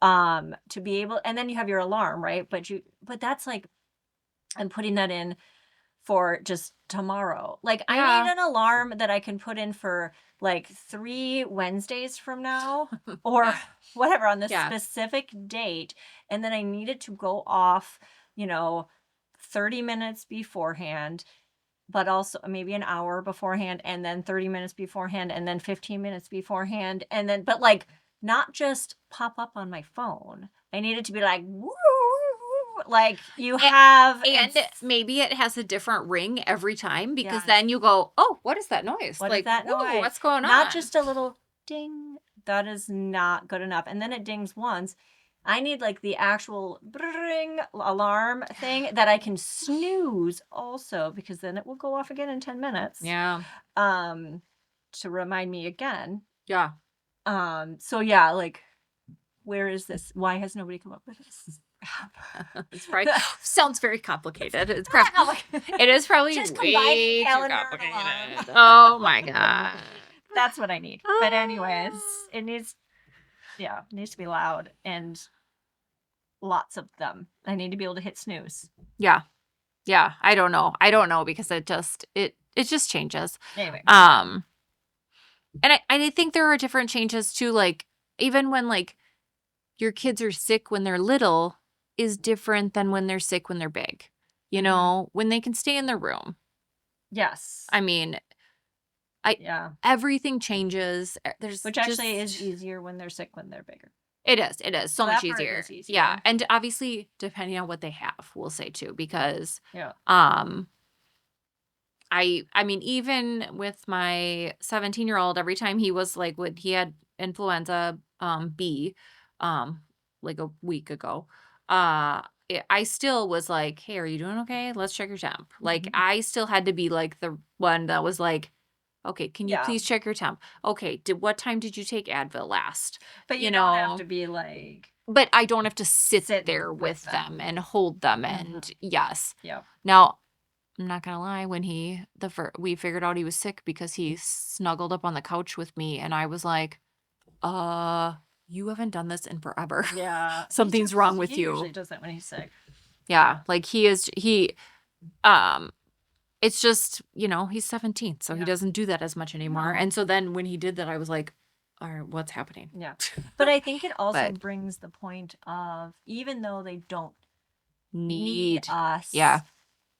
to be able, and then you have your alarm, right? But that's like, I'm putting that in for just tomorrow. Like, I need an alarm that I can put in for like 3 Wednesdays from now or whatever on this specific date. And then I need it to go off, 30 minutes beforehand, but also maybe an hour beforehand, and then 30 minutes beforehand, and then 15 minutes beforehand. And then, but like, not just pop up on my phone. I need it to be like, woo, like you have. And maybe it has a different ring every time, because then you go, oh, what is that noise? What is that noise? What's going on? Not just a little ding. That is not good enough. And then it dings once. I need like the actual ring alarm thing that I can snooze also, because then it will go off again in 10 minutes. Yeah. To remind me again. Yeah. So yeah, like, where is this? Why has nobody come up with this? It's probably sounds very complicated. It's probably it is probably just way too complicated. Oh my God. That's what I need. But anyways, it needs Yeah, it needs to be loud and lots of them. I need to be able to hit snooze. Yeah. Yeah. I don't know because it just changes. Anyway. And I think there are different changes too. Like even when like your kids are sick when they're little is different than when they're sick when they're big. You know, when they can stay in their room. Yes. I mean, everything changes. Which actually is easier when they're sick when they're bigger. It is so much easier. Yeah, and obviously depending on what they have, we'll say too, because I mean even with my 17-year-old, every time he was like when he had influenza B like a week ago, I still was like, "Hey, are you doing okay? Let's check your temp." Like I still had to be like the one that was like, okay, can you please check your temp? Okay, what time did you take Advil last? But you don't have to be like... But I don't have to sit there with them and hold them and yes. Yeah. Now, I'm not going to lie, when we figured out he was sick because he snuggled up on the couch with me and I was like, you haven't done this in forever. Yeah. Something's wrong with you. He usually does that when he's sick. Yeah, like it's just, he's 17, so he doesn't do that as much anymore. No. And so then when he did that, I was like, all right, what's happening? Yeah. But I think it also brings the point of, even though they don't need us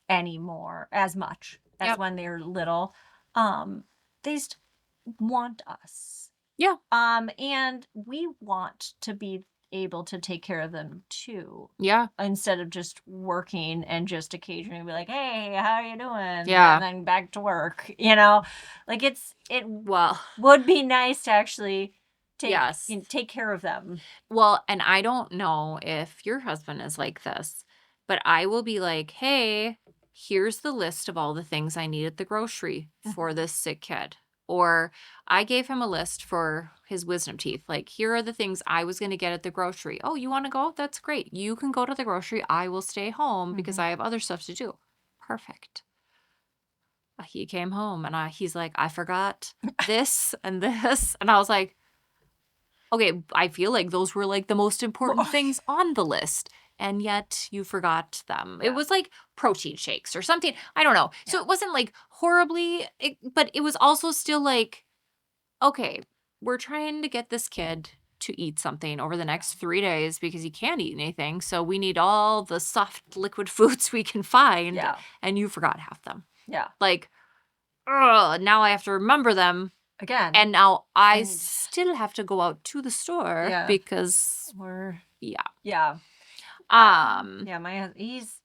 anymore as much as when they're little, they just want us. Yeah. And we want to be able to take care of them too. Yeah. Instead of just working and just occasionally be like, hey, how are you doing? Yeah. And then back to work, like it would be nice to actually take care of them. Well, and I don't know if your husband is like this, but I will be like, hey, here's the list of all the things I need at the grocery for this sick kid. Or I gave him a list for his wisdom teeth. Like, here are the things I was going to get at the grocery. Oh, you want to go? That's great. You can go to the grocery. I will stay home because I have other stuff to do. Perfect. He came home and he's like, I forgot this and this. And I was like, okay, I feel like those were like the most important things on the list. And yet you forgot them. Yeah. It was like protein shakes or something. I don't know. Yeah. So it wasn't like horribly, but it was also still like, okay, we're trying to get this kid to eat something over the next 3 days because he can't eat anything. So we need all the soft liquid foods we can find. Yeah. And you forgot half them. Yeah. Like, now I have to remember them. Again. And now I still have to go out to the store because Yeah. Yeah, he's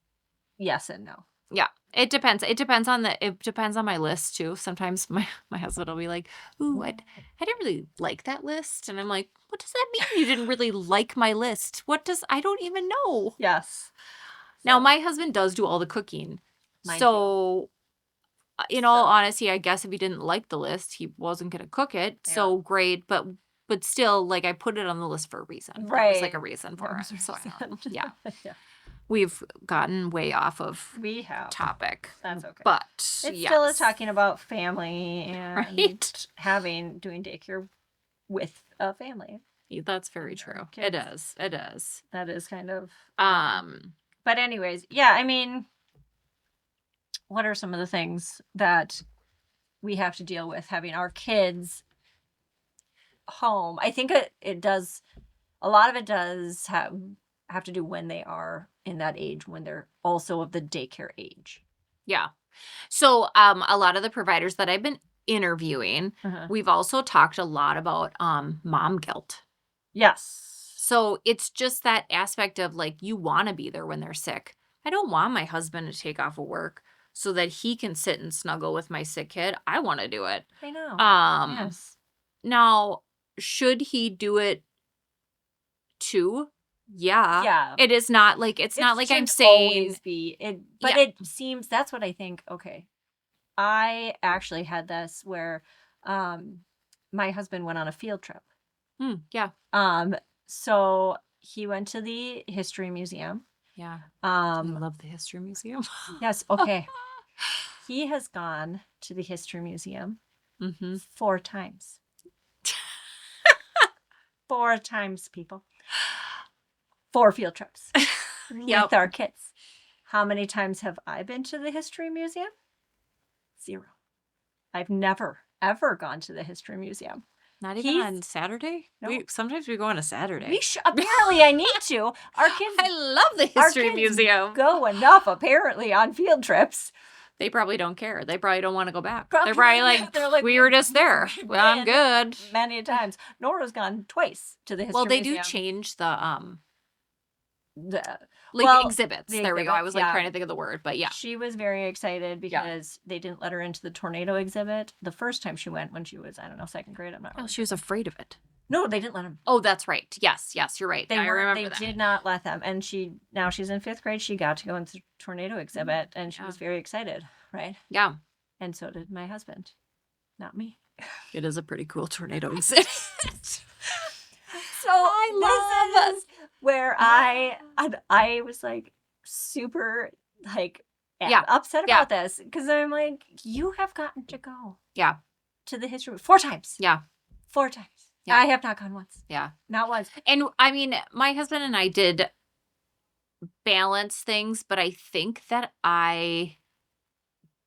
yes and no. Yeah. It depends. It depends on my list too. Sometimes my husband will be like, ooh, I didn't really like that list. And I'm like, what does that mean? You didn't really like my list? I don't even know. Yes. Now my husband does do all the cooking. Mine so too. In all honesty, I guess if he didn't like the list, he wasn't going to cook it. Yeah. So great. But still, like, I put it on the list for a reason. Right. It was like a reason for it. So, yeah. We've gotten way off of topic. That's okay. But it still is talking about family and doing daycare with a family. That's very true. It is. That is kind of but anyways, yeah, I mean, what are some of the things that we have to deal with having our kids home? I think it does, a lot of it does have to do when they are in that age, when they're also of the daycare age. Yeah. So a lot of the providers that I've been interviewing, we've also talked a lot about mom guilt. Yes. So it's just that aspect of like, you want to be there when they're sick. I don't want my husband to take off of work so that he can sit and snuggle with my sick kid. I want to do it. I know. Yes. Now, should he do it too? Yeah. Yeah. It is not like, it's not like I'm saying. It seems, that's what I think. Okay. I actually had this where my husband went on a field trip. Yeah. So he went to the history museum. Yeah. I love the history museum. Yes. Okay. He has gone to the history museum 4 times. 4 times, people. 4 field trips with our kids. How many times have I been to the History Museum? 0. I've never, ever gone to the History Museum. Not even on Saturday? No. Sometimes we go on a Saturday. Apparently, I need to. Our kids. I love the History Museum. Go enough, apparently, on field trips. They probably don't care. They probably don't want to go back. They're probably like, we were just there. Well, I'm good. Many times. Nora's gone twice to the History Museum. Well, they do change the exhibits. The there we go. I was exhibits, trying to think of the word, but yeah. She was very excited because they didn't let her into the tornado exhibit the first time she went when she was, I don't know, 2nd grade. I'm not really she was afraid of it. No, they didn't let him. Oh, that's right. Yes, you're right. I remember that. They did not let them. And now she's in 5th grade. She got to go into the tornado exhibit and she was very excited, right? Yeah. And so did my husband. Not me. It is a pretty cool tornado exhibit. So I love where I was like super like upset about this because I'm like, you have gotten to go to the history 4 times. Yeah. 4 times. Yeah. I have not gone once. Yeah. Not once. And I mean, my husband and I did balance things, but I think that I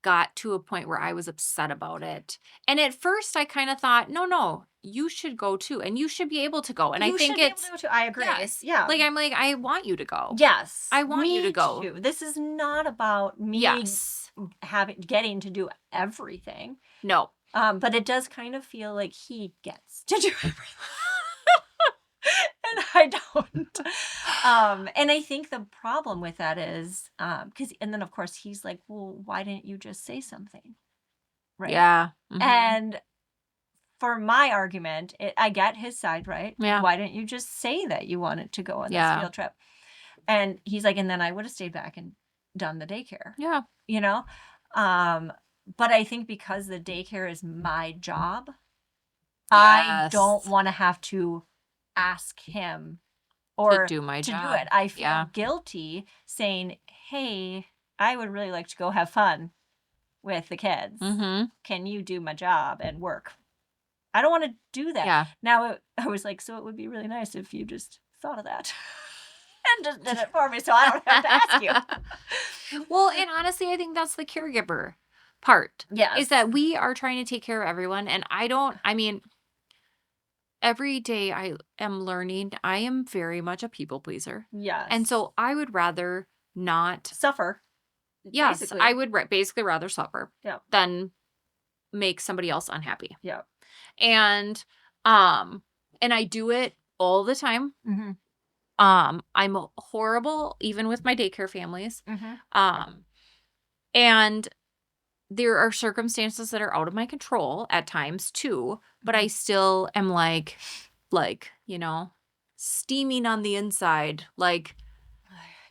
got to a point where I was upset about it. And at first I kind of thought, no, you should go too. And you should be able to go. And I think it's, I agree. Yes. Yeah. Like, I'm like, I want you to go. Yes. I want you to go. Too. This is not about me getting to do everything. No. But it does kind of feel like he gets to do everything. And I don't. And I think the problem with that is, and then of course he's like, well, why didn't you just say something? Right. Yeah. Mm-hmm. And for my argument, I get his side, right? Yeah. Why didn't you just say that you wanted to go on this field trip? And he's like, and then I would have stayed back and done the daycare. Yeah. You know? But I think because the daycare is my job, I don't want to have to ask him or to do my job. Do it. I feel guilty saying, hey, I would really like to go have fun with the kids. Mm-hmm. Can you do my job and work? I don't want to do that. Yeah. Now I was like, so it would be really nice if you just thought of that and just did it for me so I don't have to ask you. Well, and honestly, I think that's the caregiver part. Yes. Is that we are trying to take care of everyone. And every day I am learning, I am very much a people pleaser. Yes. And so I would rather not suffer. Yes. Basically. I would basically rather suffer than make somebody else unhappy. Yeah. And I do it all the time. Mm-hmm. I'm horrible even with my daycare families. Mm-hmm. And there are circumstances that are out of my control at times too, but I still am like, steaming on the inside. Like,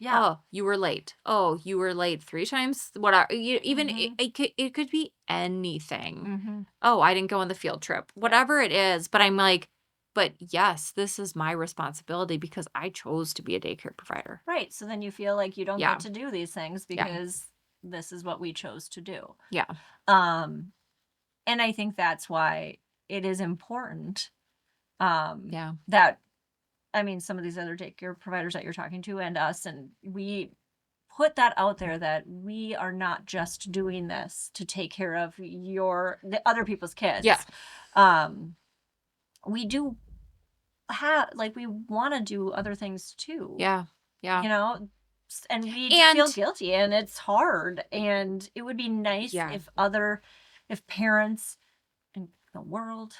oh, you were late. Oh, you were late 3 times. Whatever. It could be anything. Mm-hmm. Oh, I didn't go on the field trip. Whatever it is. But I'm like, but yes, this is my responsibility because I chose to be a daycare provider. Right. So then you feel like you don't get to do these things because this is what we chose to do. Yeah. And I think that's why it is important. That, some of these other daycare providers that you're talking to and us, and we put that out there that we are not just doing this to take care of the other people's kids. Yeah. We do we want to do other things too. Yeah. Yeah. And we feel guilty and it's hard. And it would be nice if parents in the world,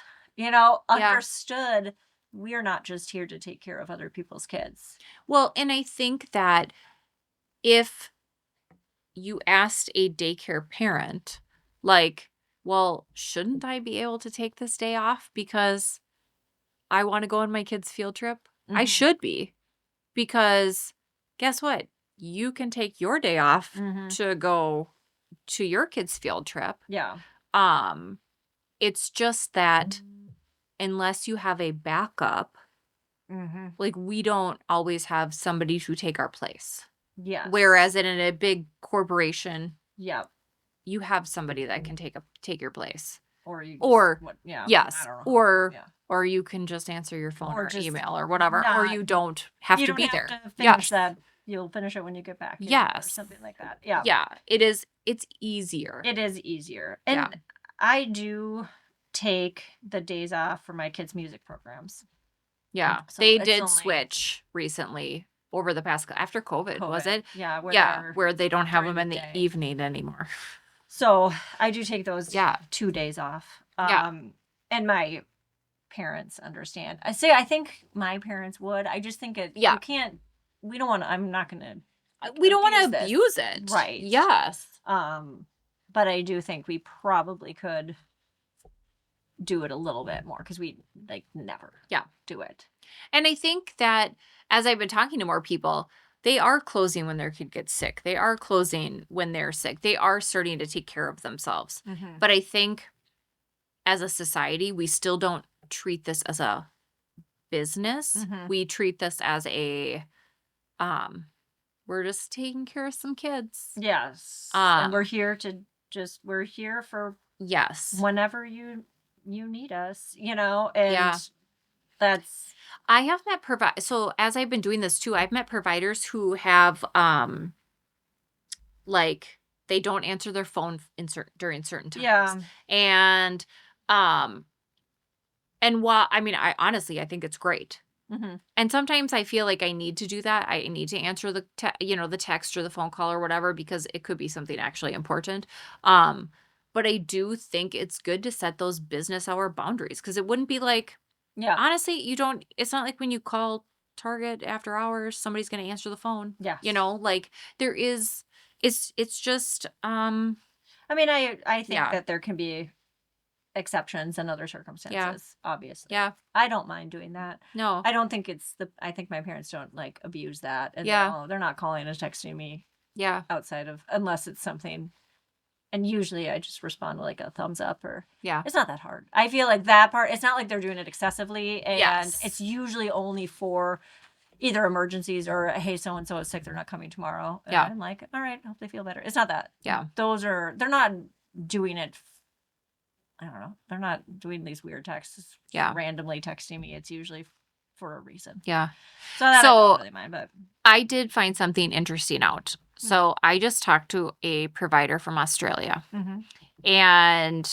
understood we're not just here to take care of other people's kids. Well, and I think that if you asked a daycare parent, well, shouldn't I be able to take this day off because I want to go on my kid's field trip? Mm-hmm. I should be. Because guess what? You can take your day off to go to your kid's field trip. Yeah. It's just that unless you have a backup, we don't always have somebody to take our place. Yeah. Whereas in a big corporation, you have somebody that can take your place. Or Or you can just answer your phone or just email or whatever, or you don't have to be there. To finish that. You'll finish it when you get back. Yes. Or something like that. Yeah. Yeah. It's easier. It is easier. And I do take the days off for my kids' music programs. Yeah. So they did switch recently over the past, after COVID, was it? Yeah. Where they don't have them in the evening anymore. So I do take those 2 days off. And my parents understand. I think my parents would. I just think you can't, we don't want to, I'm not going to. We don't want to abuse it. Right. Yes. But I do think we probably could do it a little bit more because we never do it. And I think that as I've been talking to more people, they are closing when their kid gets sick. They are closing when they're sick. They are starting to take care of themselves. Mm-hmm. But I think as a society, we still don't treat this as a business. Mm-hmm. We treat this as a, we're just taking care of some kids. Yes. And we're here we're here for whenever you need us, and that's. I have met so as I've been doing this too, I've met providers who have, they don't answer their phone during certain times. Yeah. And while, I honestly, I think it's great. Mm-hmm. And sometimes I feel like I need to do that. I need to answer the text or the phone call or whatever, because it could be something actually important. But I do think it's good to set those business hour boundaries, because it wouldn't be like, honestly, it's not like when you call Target after hours, somebody's going to answer the phone. Yeah. There is, it's just, I think that there can be exceptions and other circumstances, obviously. Yeah. I don't mind doing that. No. I don't think I think my parents don't abuse that. And they're not calling and texting me. Yeah. Outside of, unless it's something. And usually I just respond with a thumbs up or. Yeah. It's not that hard. I feel like that part, it's not like they're doing it excessively. And it's usually only for either emergencies or, hey, so-and-so is sick, they're not coming tomorrow. And I'm like, all right, hope they feel better. It's not that. Yeah. They're not doing it. I don't know. They're not doing these weird texts. Yeah. Randomly texting me. It's usually for a reason. Yeah. So I don't really mind, but. I did find something interesting out. Mm-hmm. So I just talked to a provider from Australia. Mm-hmm. And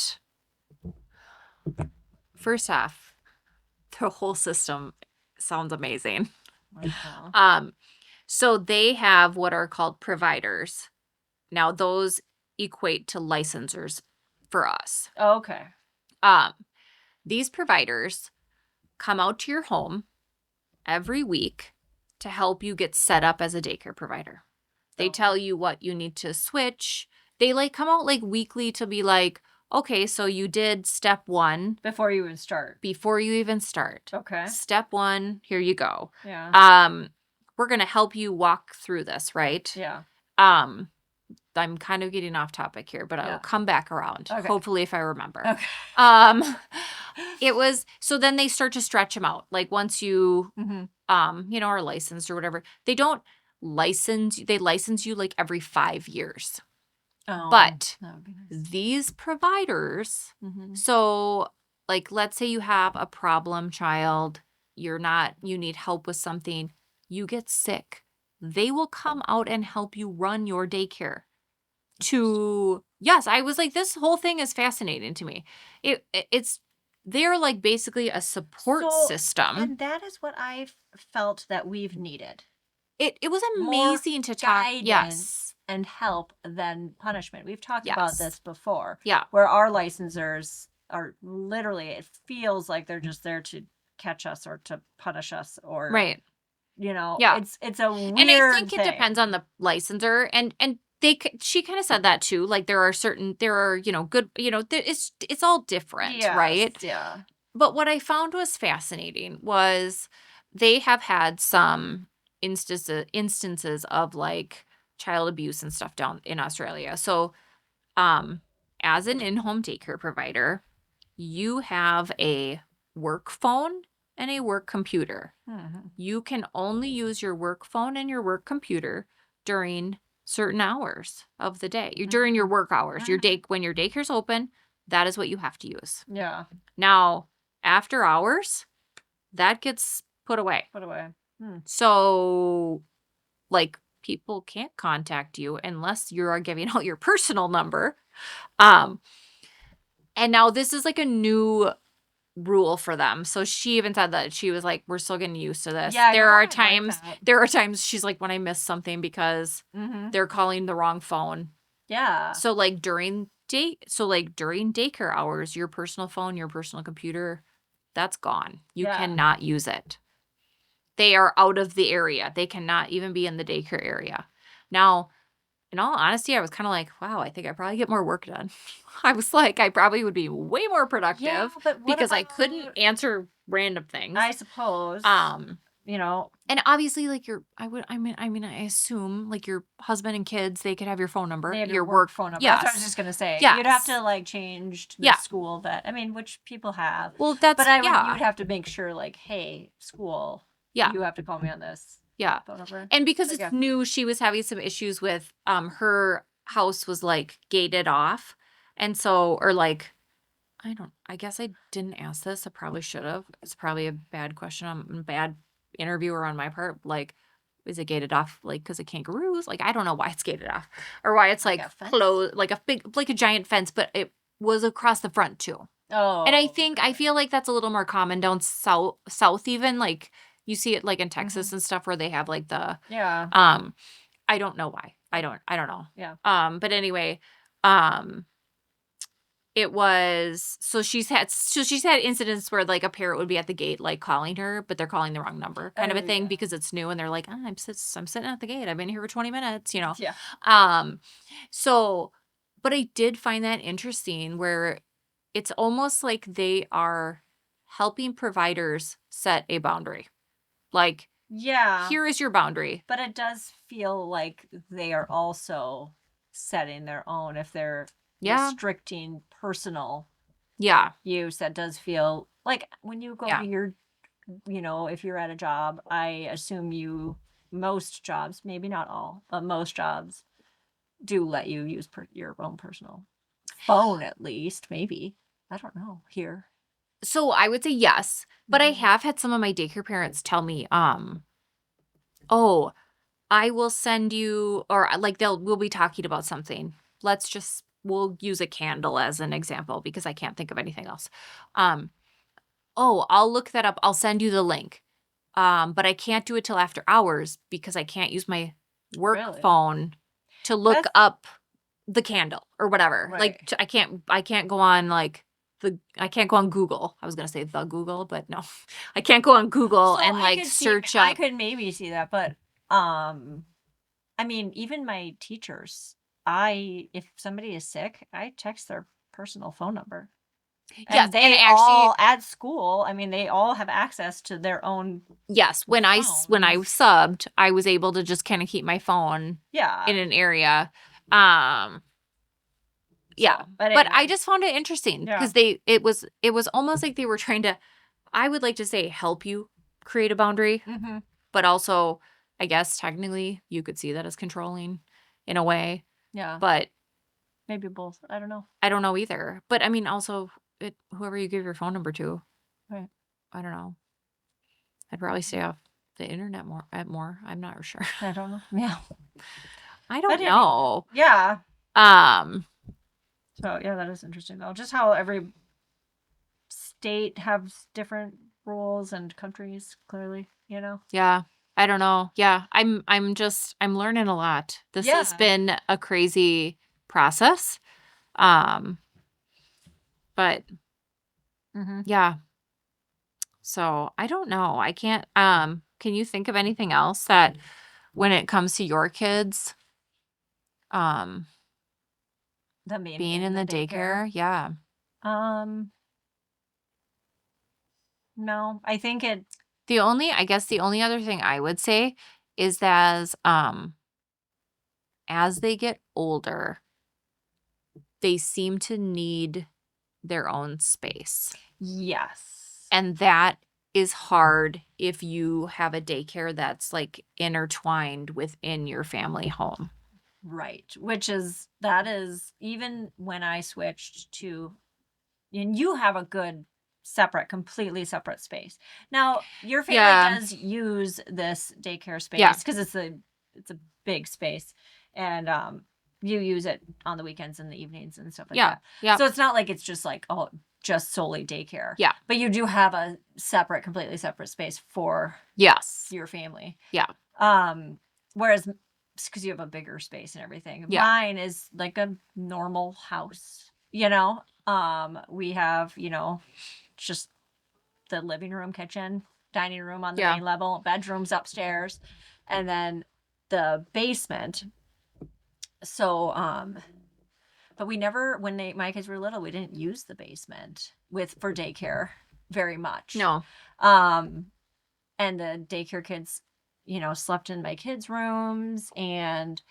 first off, the whole system sounds amazing. Wow. So they have what are called providers. Now those equate to licensors for us. Oh, okay. These providers come out to your home every week to help you get set up as a daycare provider. They tell you what you need to switch. They come out weekly to be like, okay, so you did step 1. Before you even start. Okay. Step 1, here you go. Yeah. We're going to help you walk through this, right? Yeah. I'm kind of getting off topic here, but I'll come back around. Okay. Hopefully, if I remember. Okay. It was, so then they start to stretch them out. Once you, are licensed or whatever, they don't they license you every 5 years. Oh, but that would be nice. These providers, so let's say you have a problem child, you need help with something, you get sick, they will come out and help you run your daycare. I was like, this whole thing is fascinating to me. They're basically a support system. And that is what I've felt that we've needed. It was amazing to talk. Yes. And help than punishment. We've talked about this before. Yeah. Where our licensors are literally, it feels like they're just there to catch us or to punish us or. Right. It's a weird And I think it depends on the licensor and she kind of said that too. There are good, it's all different, right? Yeah. But what I found was fascinating was they have had some instances of child abuse and stuff down in Australia. So, as an in-home daycare provider, you have a work phone and a work computer. Mm-hmm. You can only use your work phone and your work computer during certain hours of the day. During your work hours. When your daycare's open, that is what you have to use. Yeah. Now, after hours, that gets put away. So, like, people can't contact you unless you are giving out your personal number. And now this is like a new rule for them. So she even said that she was like, we're still getting used to this. Yeah, there are times she's like, when I miss something because they're calling the wrong phone. Yeah. So like during daycare hours, your personal phone, your personal computer, that's gone. You cannot use it. They are out of the area. They cannot even be in the daycare area. Now, in all honesty, I was kind of like, wow, I think I probably get more work done. I was like, I probably would be way more productive because I couldn't answer random things. I suppose. And obviously, like I assume like your husband and kids, they could have your phone number. They have your work phone number. Yes. That's what I was just going to say. Yes. You'd have to like change to the school which people have. Well, you would have to make sure like, hey, school, you have to call me on this. Yeah. Phone number. And because it's new, she was having some issues with her house was like gated off. And so, or like, I guess I didn't ask this. I probably should have. It's probably a bad question, bad interviewer on my part. Like, is it gated off like because of kangaroos? Like, I don't know why it's gated off or why it's like closed, like a giant fence, but it was across the front too. Oh. And I feel like that's a little more common down south even, like you see it like in Texas and stuff where they have like the I don't know why. I don't know. Yeah. But anyway, it was she's had incidents where like a parent would be at the gate like calling her, but they're calling the wrong number kind of a thing because it's new and they're like, I'm sitting at the gate. I've been here for 20 minutes, you know. Yeah. But I did find that interesting where it's almost like they are helping providers set a boundary. Like, here is your boundary. But it does feel like they are also setting their own if they're restricting personal use. That does feel like when you go to your, if you're at a job, I assume most jobs, maybe not all, but most jobs do let you use your own personal phone at least, maybe. I don't know here. So I would say yes, but I have had some of my daycare parents tell me, oh, I will send you, or like we'll be talking about something. We'll use a candle as an example because I can't think of anything else. Oh, I'll look that up. I'll send you the link. But I can't do it till after hours because I can't use my work phone to look up the candle or whatever. Right. Like I can't go on like I can't go on Google. I was going to say the Google, but no. I can't go on Google and like search up. I could maybe see that, but I mean, even my teachers, if somebody is sick, I text their personal phone number. Yes, they all at school. I mean, they all have access to their own. Yes, when I subbed, I was able to just kind of keep my phone in an area. Yeah, but I just found it interesting because it was almost like they were trying to, I would like to say, help you create a boundary, but also, I guess technically you could see that as controlling in a way. Yeah, but maybe both. I don't know. I don't know either. But I mean, also, whoever you give your phone number to, right? I don't know. I'd probably stay off the internet more. I'm not sure. I don't know. Yeah, I don't know. Yeah. So, yeah, that is interesting, though. Just how every state has different rules and countries, clearly, Yeah, I don't know. Yeah, I'm learning a lot. This has been a crazy process. But, yeah. So, I don't know. I can't, can you think of anything else that when it comes to your kids, being in the daycare? Yeah. No, I think the only other thing I would say is that as they get older, they seem to need their own space. Yes. And that is hard if you have a daycare that's like intertwined within your family home. Right. That is even when I switched to, and you have a good completely separate space. Now, your family does use this daycare space because it's a big space, and you use it on the weekends and the evenings and stuff like that. Yeah. So it's not like it's just like, oh, just solely daycare. Yeah. But you do have a completely separate space for your family. Yeah. Whereas because you have a bigger space and everything. Yeah. Mine is like a normal house, you know. We have, you know, just the living room, kitchen, dining room on the main level, bedrooms upstairs, and then the basement. So, but we never, when my kids were little, we didn't use the basement for daycare very much. No. And the daycare kids, you know, slept in my kids' rooms, and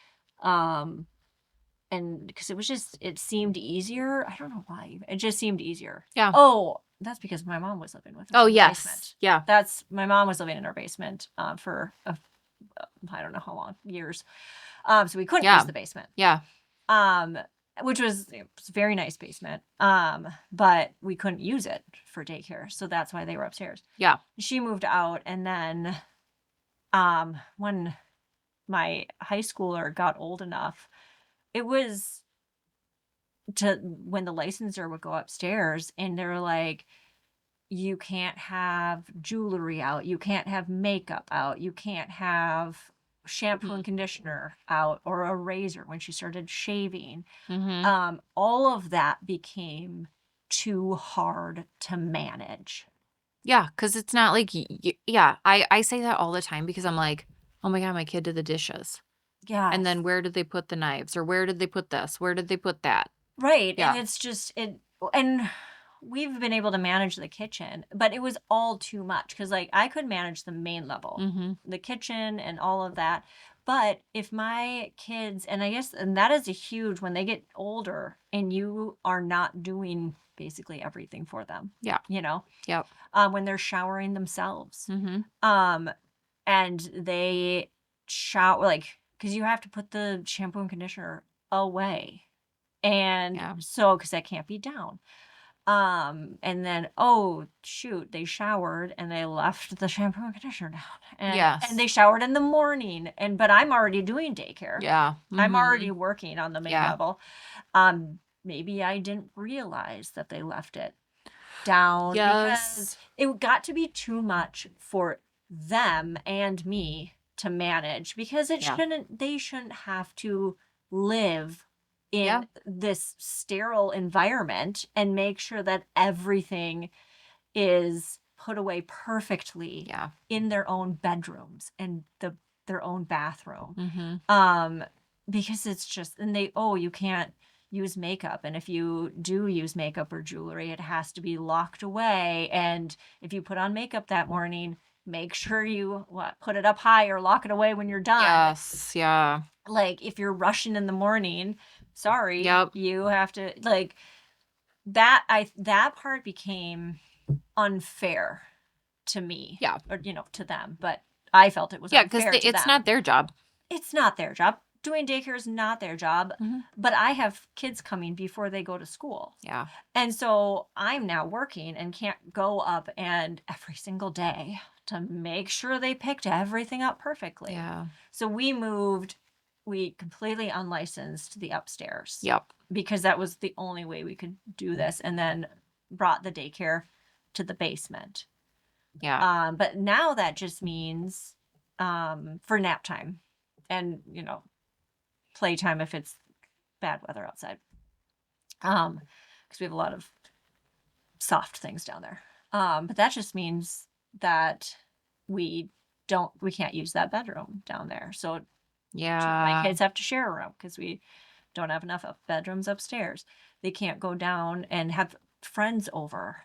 because it seemed easier. I don't know why. It just seemed easier. Yeah. Oh, that's because my mom was living with us. Oh, in the basement. Yeah. My mom was living in our basement for I don't know how long, years. So we couldn't use the basement. Yeah. Which was a very nice basement. But we couldn't use it for daycare. So that's why they were upstairs. Yeah. She moved out, and then when my high schooler got old enough, it was when the licensor would go upstairs, and they're like, you can't have jewelry out, you can't have makeup out, you can't have shampoo and conditioner out, or a razor when she started shaving. Mm-hmm. All of that became too hard to manage. Yeah, because it's not like, I say that all the time because I'm like, oh my God, my kid did the dishes. Yeah. And then where did they put the knives? Or where did they put this? Where did they put that? Right. Yeah. And it's just, and we've been able to manage the kitchen, but it was all too much because, like, I could manage the main level, the kitchen and all of that. But if my kids, and I guess, and that is a huge, when they get older and you are not doing basically everything for them. Yeah. You know? Yep. When they're showering themselves. And they shower, like, because you have to put the shampoo and conditioner away. And so, because that can't be down. And then, oh shoot, they showered and they left the shampoo and conditioner down. And they showered in the morning. But I'm already doing daycare. Yeah. I'm already working on the main level. Maybe I didn't realize that they left it down because it got to be too much for them and me to manage, because they shouldn't have to live in this sterile environment and make sure that everything is put away perfectly in their own bedrooms and their own bathroom. Because it's just, and you can't use makeup, and if you do use makeup or jewelry, it has to be locked away, and if you put on makeup that morning, make sure you put it up high or lock it away when you're done. Yes. Yeah. Like, if you're rushing in the morning, sorry, you have to, like, that part became unfair to me. Yeah. Or, you know, to them, but I felt it was unfair to them. It's not their job. It's not their job. Doing daycare is not their job, but I have kids coming before they go to school. Yeah. And so I'm now working and can't go up and every single day to make sure they picked everything up perfectly. Yeah. So we completely unlicensed the upstairs. Yep. Because that was the only way we could do this, and then brought the daycare to the basement. Yeah. But now that just means for nap time and, you know, playtime if it's bad weather outside. Because we have a lot of soft things down there. But that just means that we can't use that bedroom down there. So my kids have to share a room because we don't have enough bedrooms upstairs. They can't go down and have friends over.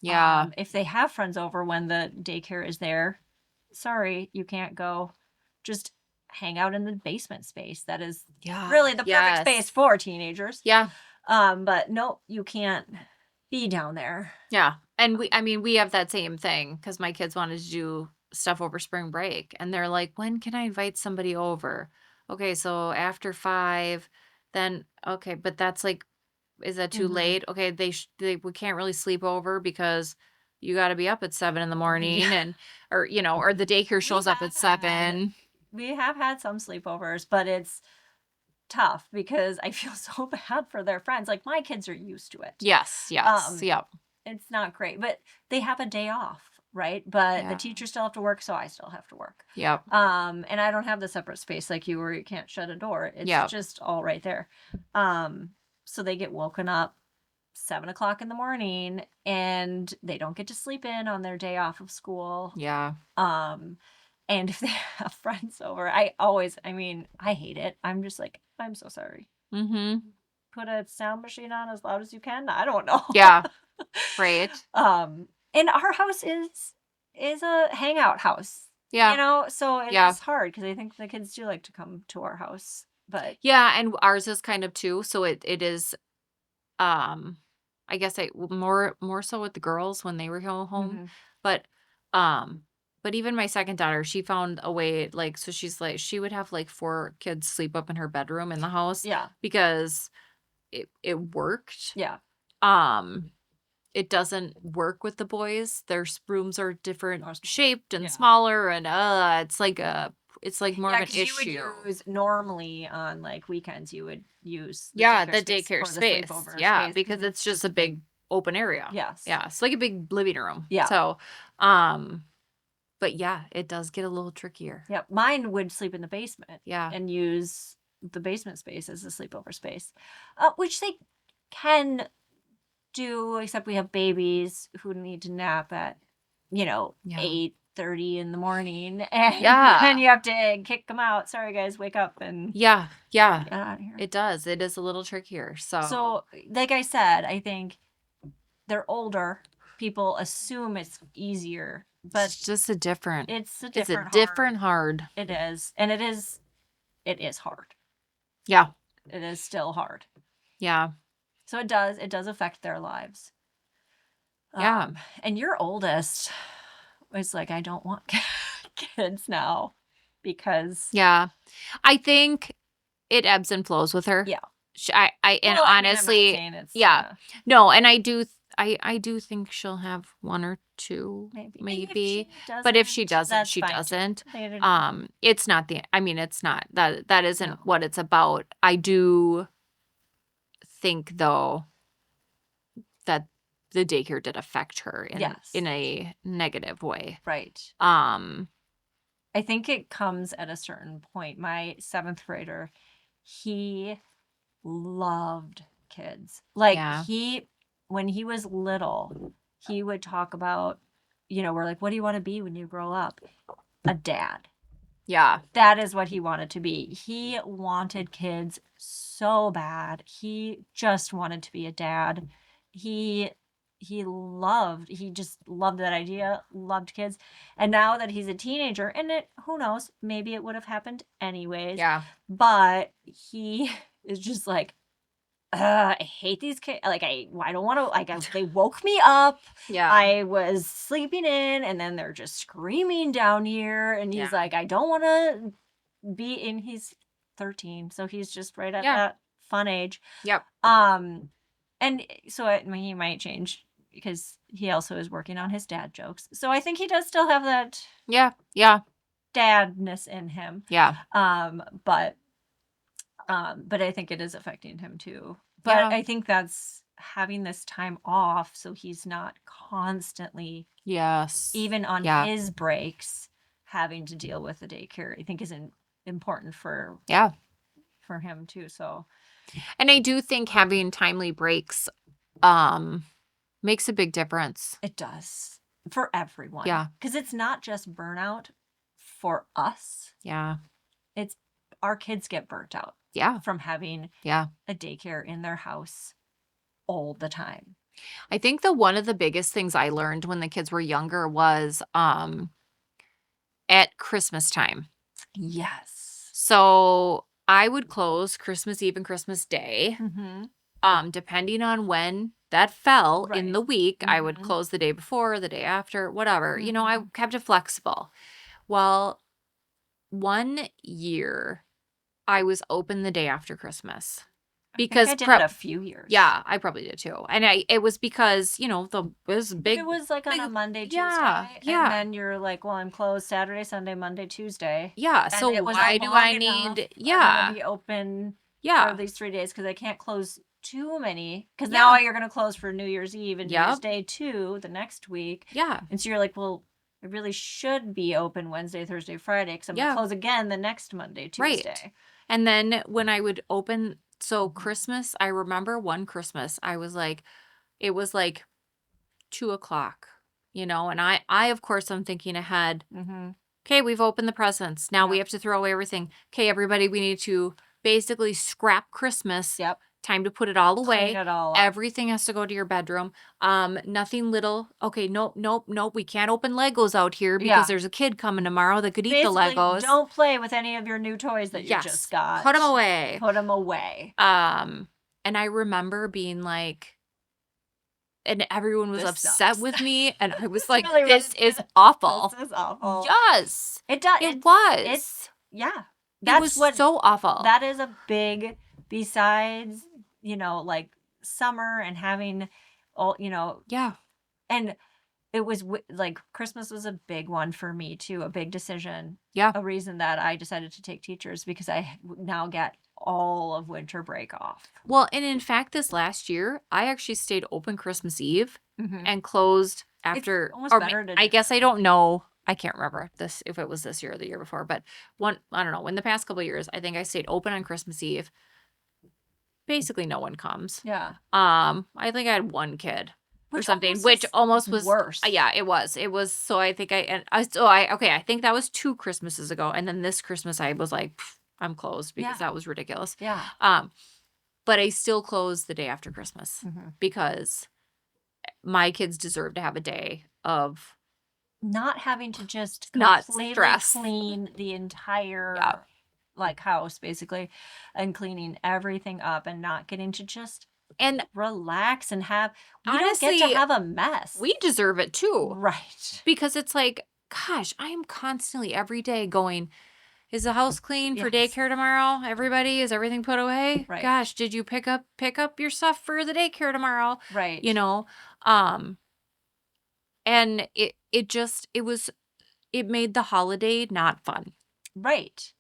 Yeah. If they have friends over when the daycare is there, sorry, you can't go. Just hang out in the basement space. That is really the perfect space for teenagers. Yeah. But no, you can't be down there. Yeah. And we have that same thing because my kids wanted to do stuff over spring break, and they're like, when can I invite somebody over? Okay, so after 5, then okay, but that's like is that too late? Okay, we can't really sleep over because you got to be up at 7 in the morning, and or the daycare shows up at 7. We have had some sleepovers, but it's tough because I feel so bad for their friends. Like, my kids are used to it. Yes. Yep. It's not great, but they have a day off, right? But the teachers still have to work, so I still have to work. Yep. And I don't have the separate space like you, where you can't shut a door. It's just all right there. So they get woken up 7 o'clock in the morning, and they don't get to sleep in on their day off of school. Yeah. And if they have friends over, I hate it. I'm just like, I'm so sorry. Mm-hmm. Put a sound machine on as loud as you can. I don't know. Yeah. Right. And our house is a hangout house. Yeah. So it's hard because I think the kids do like to come to our house. But yeah, and ours is kind of too. So it is, I guess more so with the girls when they were home, but even my second daughter, she found a way, like, so she's like, she would have like 4 kids sleep up in her bedroom in the house. Yeah. Because it worked. Yeah. It doesn't work with the boys. Their rooms are different shaped and smaller, and it's like more of an issue. You would use, normally on like weekends, you would use the daycare space. Yeah, because it's just a big open area. Yes. Yeah, it's like a big living room. Yeah. So, but yeah, it does get a little trickier. Yeah, mine would sleep in the basement. Yeah. And use the basement space as a sleepover space, which they can do, except we have babies who need to nap at 8:30 in the morning, and you have to kick them out. Sorry guys, wake up and get out of here. It does. It is a little trickier. So like I said, I think they're older. People assume it's easier, but it's just a different. It's a different hard. It is, and it is hard. Yeah, it is still hard. Yeah. So it does affect their lives. Yeah. And your oldest was like, I don't want kids now because. Yeah. I think it ebbs and flows with her. Yeah. Honestly, no, and I do think she'll have 1 or 2, maybe. But if she doesn't, she doesn't. It's not it's not that isn't what it's about. I do think though that the daycare did affect her in a negative way. Right. I think it comes at a certain point. My 7th grader, he loved kids. Like when he was little, he would talk about, we're like, what do you want to be when you grow up? A dad. Yeah. That is what he wanted to be. He wanted kids so bad. He just wanted to be a dad. He just loved that idea, loved kids. And now that he's a teenager, and who knows, maybe it would have happened anyways. Yeah. But he is just like, I hate these kids. Like, I don't want to, they woke me up. Yeah. I was sleeping in, and then they're just screaming down here. And he's like, I don't want to be in. He's 13, so he's just right at that fun age. Yep. And so he might change because he also is working on his dad jokes. So I think he does still have that. Yeah. Dadness in him. Yeah. But I think it is affecting him too. But I think that's having this time off so he's not constantly, even on his breaks, having to deal with the daycare, I think is important for him too. So, and I do think having timely breaks makes a big difference. It does for everyone. Yeah. Because it's not just burnout for us. Yeah. It's our kids get burnt out. Yeah. From having a daycare in their house all the time. I think one of the biggest things I learned when the kids were younger was at Christmas time. Yes. So I would close Christmas Eve and Christmas Day. Mm-hmm. Depending on when that fell in the week, I would close the day before, the day after, whatever. Mm-hmm. I kept it flexible. Well, one year I was open the day after Christmas. Because I did it a few years. Yeah, I probably did too. And it was because, you know, it was big. It was like on a Monday, Tuesday. Yeah. And then you're like, well, I'm closed Saturday, Sunday, Monday, Tuesday. Yeah. And so why do I need, I'm going to be open for these 3 days because I can't close too many. Because now you're going to close for New Year's Eve and New Year's Day too the next week. Yeah. And so you're like, well, I really should be open Wednesday, Thursday, Friday because I'm going to close again the next Monday, Tuesday. Right. And then when I would open, so Christmas, I remember one Christmas, I was like, it was like 2:00, you know, and I of course, I'm thinking ahead. Okay, we've opened the presents. Now we have to throw away everything. Okay, everybody, we need to basically scrap Christmas. Yep. Time to put it all away. Clean it all up. Everything has to go to your bedroom. Nothing little. Okay, nope. We can't open Legos out here because there's a kid coming tomorrow that could eat the Legos. Don't play with any of your new toys that you just got. Put them away. And I remember being like, and everyone was upset with me, and I was like, really "This is awful. This is awful." Yes, it does. It was. It's That was so awful. That is a big. Besides, you know, like summer and having all, you know. Yeah. And it was like Christmas was a big one for me too, a big decision. Yeah. A reason that I decided to take teachers because I now get all of winter break off. Well, and in fact, this last year, I actually stayed open Christmas Eve and closed after. It's almost better to I guess I don't know. I can't remember if it was this year or the year before, but I don't know. In the past couple of years, I think I stayed open on Christmas Eve. Basically, no one comes. Yeah. I think I had one kid or something, which almost was worse. Yeah, it was. It was. So I think I think that was 2 Christmases ago, and then this Christmas I was like, I'm closed because that was ridiculous. Yeah. But I still closed the day after Christmas because my kids deserve to have a day of not having to just completely clean the entire like house basically and cleaning everything up and not getting to just relax and have honestly, don't get to have a mess. We deserve it too. Right. Because it's like, gosh, I am constantly every day going, is the house clean for daycare tomorrow? Everybody, is everything put away? Right. Gosh, did you pick up your stuff for the daycare tomorrow? Right. You know, and it made the holiday not fun. Right.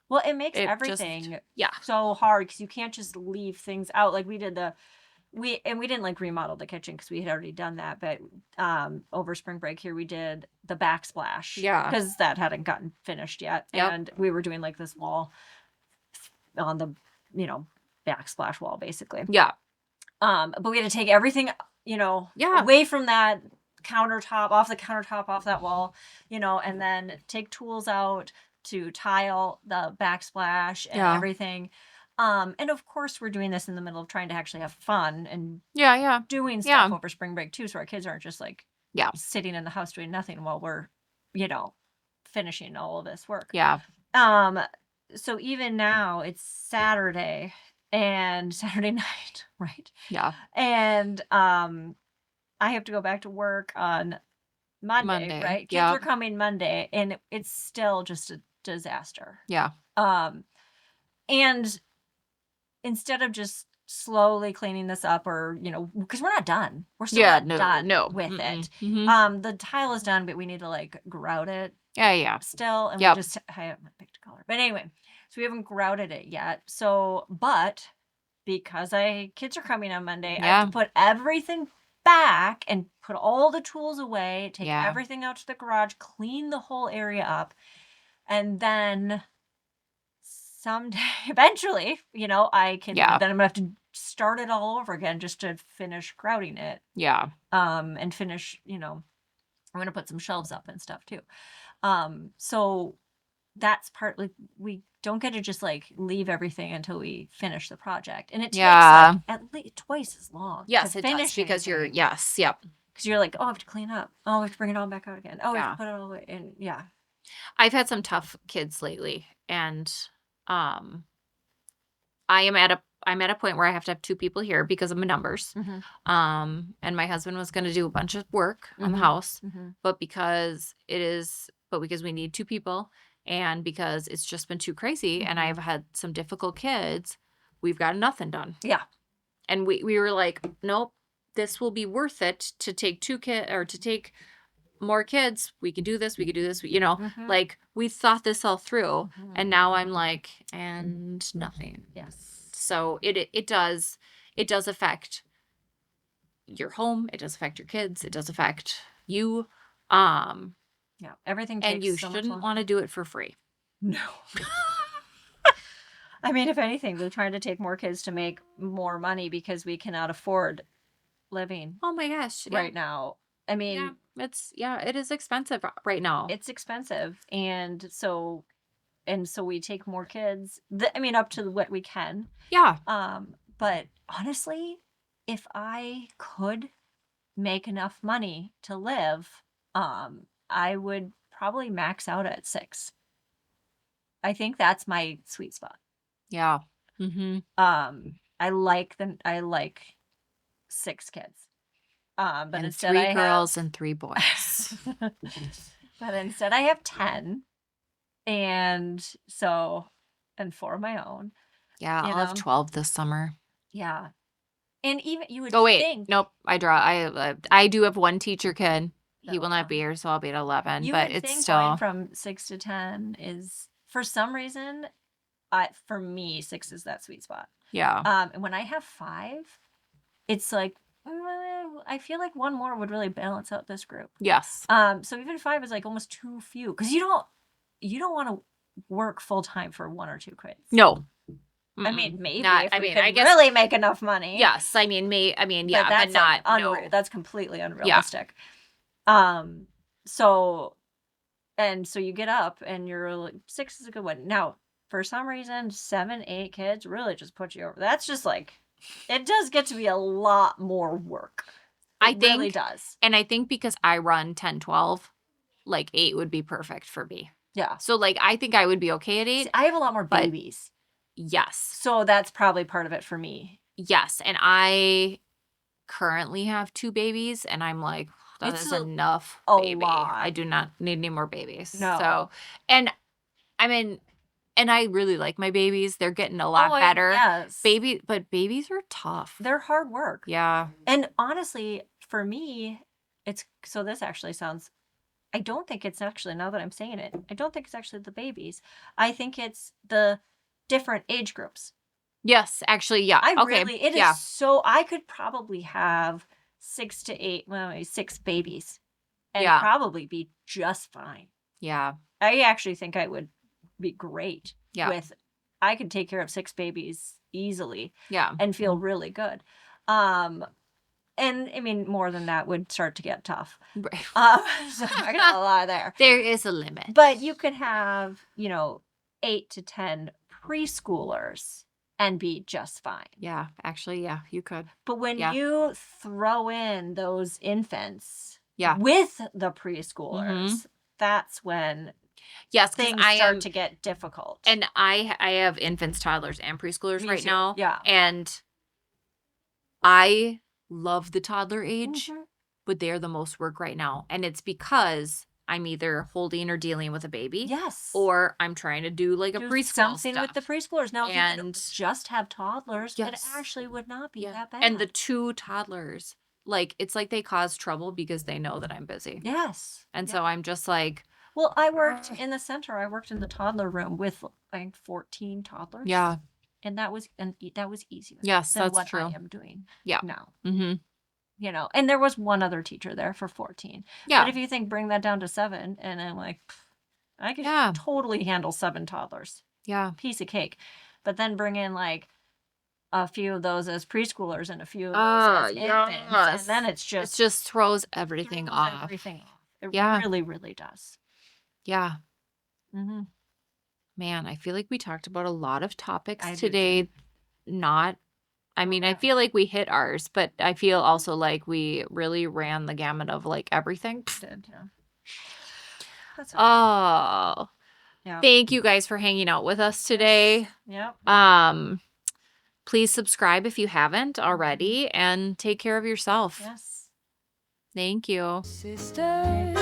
Well, it makes everything so hard because you can't just leave things out. Like we didn't like remodel the kitchen because we had already done that. But over spring break here, we did the backsplash. Yeah. Because that hadn't gotten finished yet. Yep. And we were doing like this wall on the, backsplash wall basically. Yeah. But we had to take everything, away from that countertop, off that wall, and then take tools out to tile the backsplash and everything. And of course we're doing this in the middle of trying to actually have fun and doing stuff over spring break too. So our kids aren't just like sitting in the house doing nothing while we're, finishing all of this work. Yeah. So even now it's Saturday night, right? Yeah. And I have to go back to work on Monday. Right? Kids are coming Monday and it's still just a disaster. Yeah. And instead of just slowly cleaning this up or, because we're not done. We're still not done with it. Mm-hmm. The tile is done, but we need to like grout it. Yeah. Still. And I haven't picked a color. But anyway, so we haven't grouted it yet. So, but because kids are coming on Monday, I have to put everything back and put all the tools away, take everything out to the garage, clean the whole area up. And then someday, eventually, I can, then I'm gonna have to start it all over again just to finish grouting it. Yeah. And finish, I'm gonna put some shelves up and stuff too. So that's partly, we don't get to just like leave everything until we finish the project. And it takes like, at least twice as long. Yes, it does because you're, because you're like, oh, I have to clean up. Oh, I have to bring it all back out again. Oh, I have to put it all away. And I've had some tough kids lately, and I'm at a point where I have to have 2 people here because of my numbers. Mm-hmm. And my husband was going to do a bunch of work on the house, but because we need 2 people, and because it's just been too crazy, and I've had some difficult kids, we've got nothing done. Yeah. And we were like, nope, this will be worth it to take to take more kids. We can do this. We can do this. You know, like we thought this all through. And now I'm like, and nothing. Yes. So it does affect your home. It does affect your kids. It does affect you. Yeah. Everything takes and you so shouldn't want to do it for free. No. I mean, if anything, they're trying to take more kids to make more money because we cannot afford living. Oh my gosh. Right now. I mean, it is expensive right now. It's expensive. And so we take more kids. Up to what we can. Yeah. But honestly, if I could make enough money to live, I would probably max out at 6. I think that's my sweet spot. Yeah. I like 6 kids. But and instead 3 girls and 3 boys. But instead I have 10. And 4 of my own. Yeah, I'll have 12 this summer. Yeah. And even you would think. Nope. I do have 1 teacher kid. He will not be here, so I'll be at 11. But it's still going from 6 to 10 is, for some reason, for me, 6 is that sweet spot. Yeah. And when I have 5, it's like I feel like 1 more would really balance out this group. Yes. So even 5 is like almost too few because you don't want to work full time for 1 or 2 kids. No. I mean, maybe not, if we I could guess, really make enough money. Yes, yeah, but not. No. That's completely unrealistic. Yeah. So you get up and you're like, 6 is a good one. Now, for some reason, 7, 8 kids really just put you over. That's just like, it does get to be a lot more work. It really does. And I think because I run 10, 12, like 8 would be perfect for me. Yeah. So like, I think I would be okay at 8. See, I have a lot more babies. Yes. So that's probably part of it for me. Yes. And I currently have 2 babies and I'm like, that is enough baby. Lot. I do not need any more babies. No. So, and I really like my babies. They're getting a lot better. Yes. But babies are tough. They're hard work. Yeah. And honestly, for me, this actually sounds, I don't think it's actually, now that I'm saying it, I don't think it's actually the babies. I think it's the different age groups. Yes, actually, yeah. Is so, I could probably have 6 to 8, maybe 6 babies and probably be just fine. Yeah. I actually think I would be great with, I could take care of 6 babies easily and feel really good. And I mean, more than that would start to get tough. Right. So I got a lot there. There is a limit. But you could have, 8 to 10 preschoolers and be just fine. Yeah, actually, yeah, you could. But when you throw in those infants with the preschoolers, that's when things start to get difficult. And I have infants, toddlers, and preschoolers right now. Yeah. And I love the toddler age, but they're the most work right now. And it's because I'm either holding or dealing with a baby. Yes. Or I'm trying to do like a preschool something stuff. with the preschoolers. Now, if you could just have toddlers, it actually would not be that bad. And the 2 toddlers, like, it's like they cause trouble because they know that I'm busy. Yes. And so I'm just like. Well, I worked in the center. I worked in the toddler room with, I think, 14 toddlers. Yeah. And that was easier. Yes, than that's what true. I am doing now. Mm-hmm. And there was 1 other teacher there for 14. Yeah. But if you think bring that down to 7, and I'm like, I could totally handle 7 toddlers. Yeah. Piece of cake. But then bring in like a few of those as preschoolers and a few of those as infants. And then it just throws everything off. It really, really does. Yeah. Mm-hmm. Man, I feel like we talked about a lot of topics today. I feel like we hit ours, but I feel also like we really ran the gamut of like everything. Did, yeah. That's okay. Oh. Yeah. Thank you guys for hanging out with us today. Yep. Please subscribe if you haven't already and take care of yourself. Yes. Thank you. Sisters.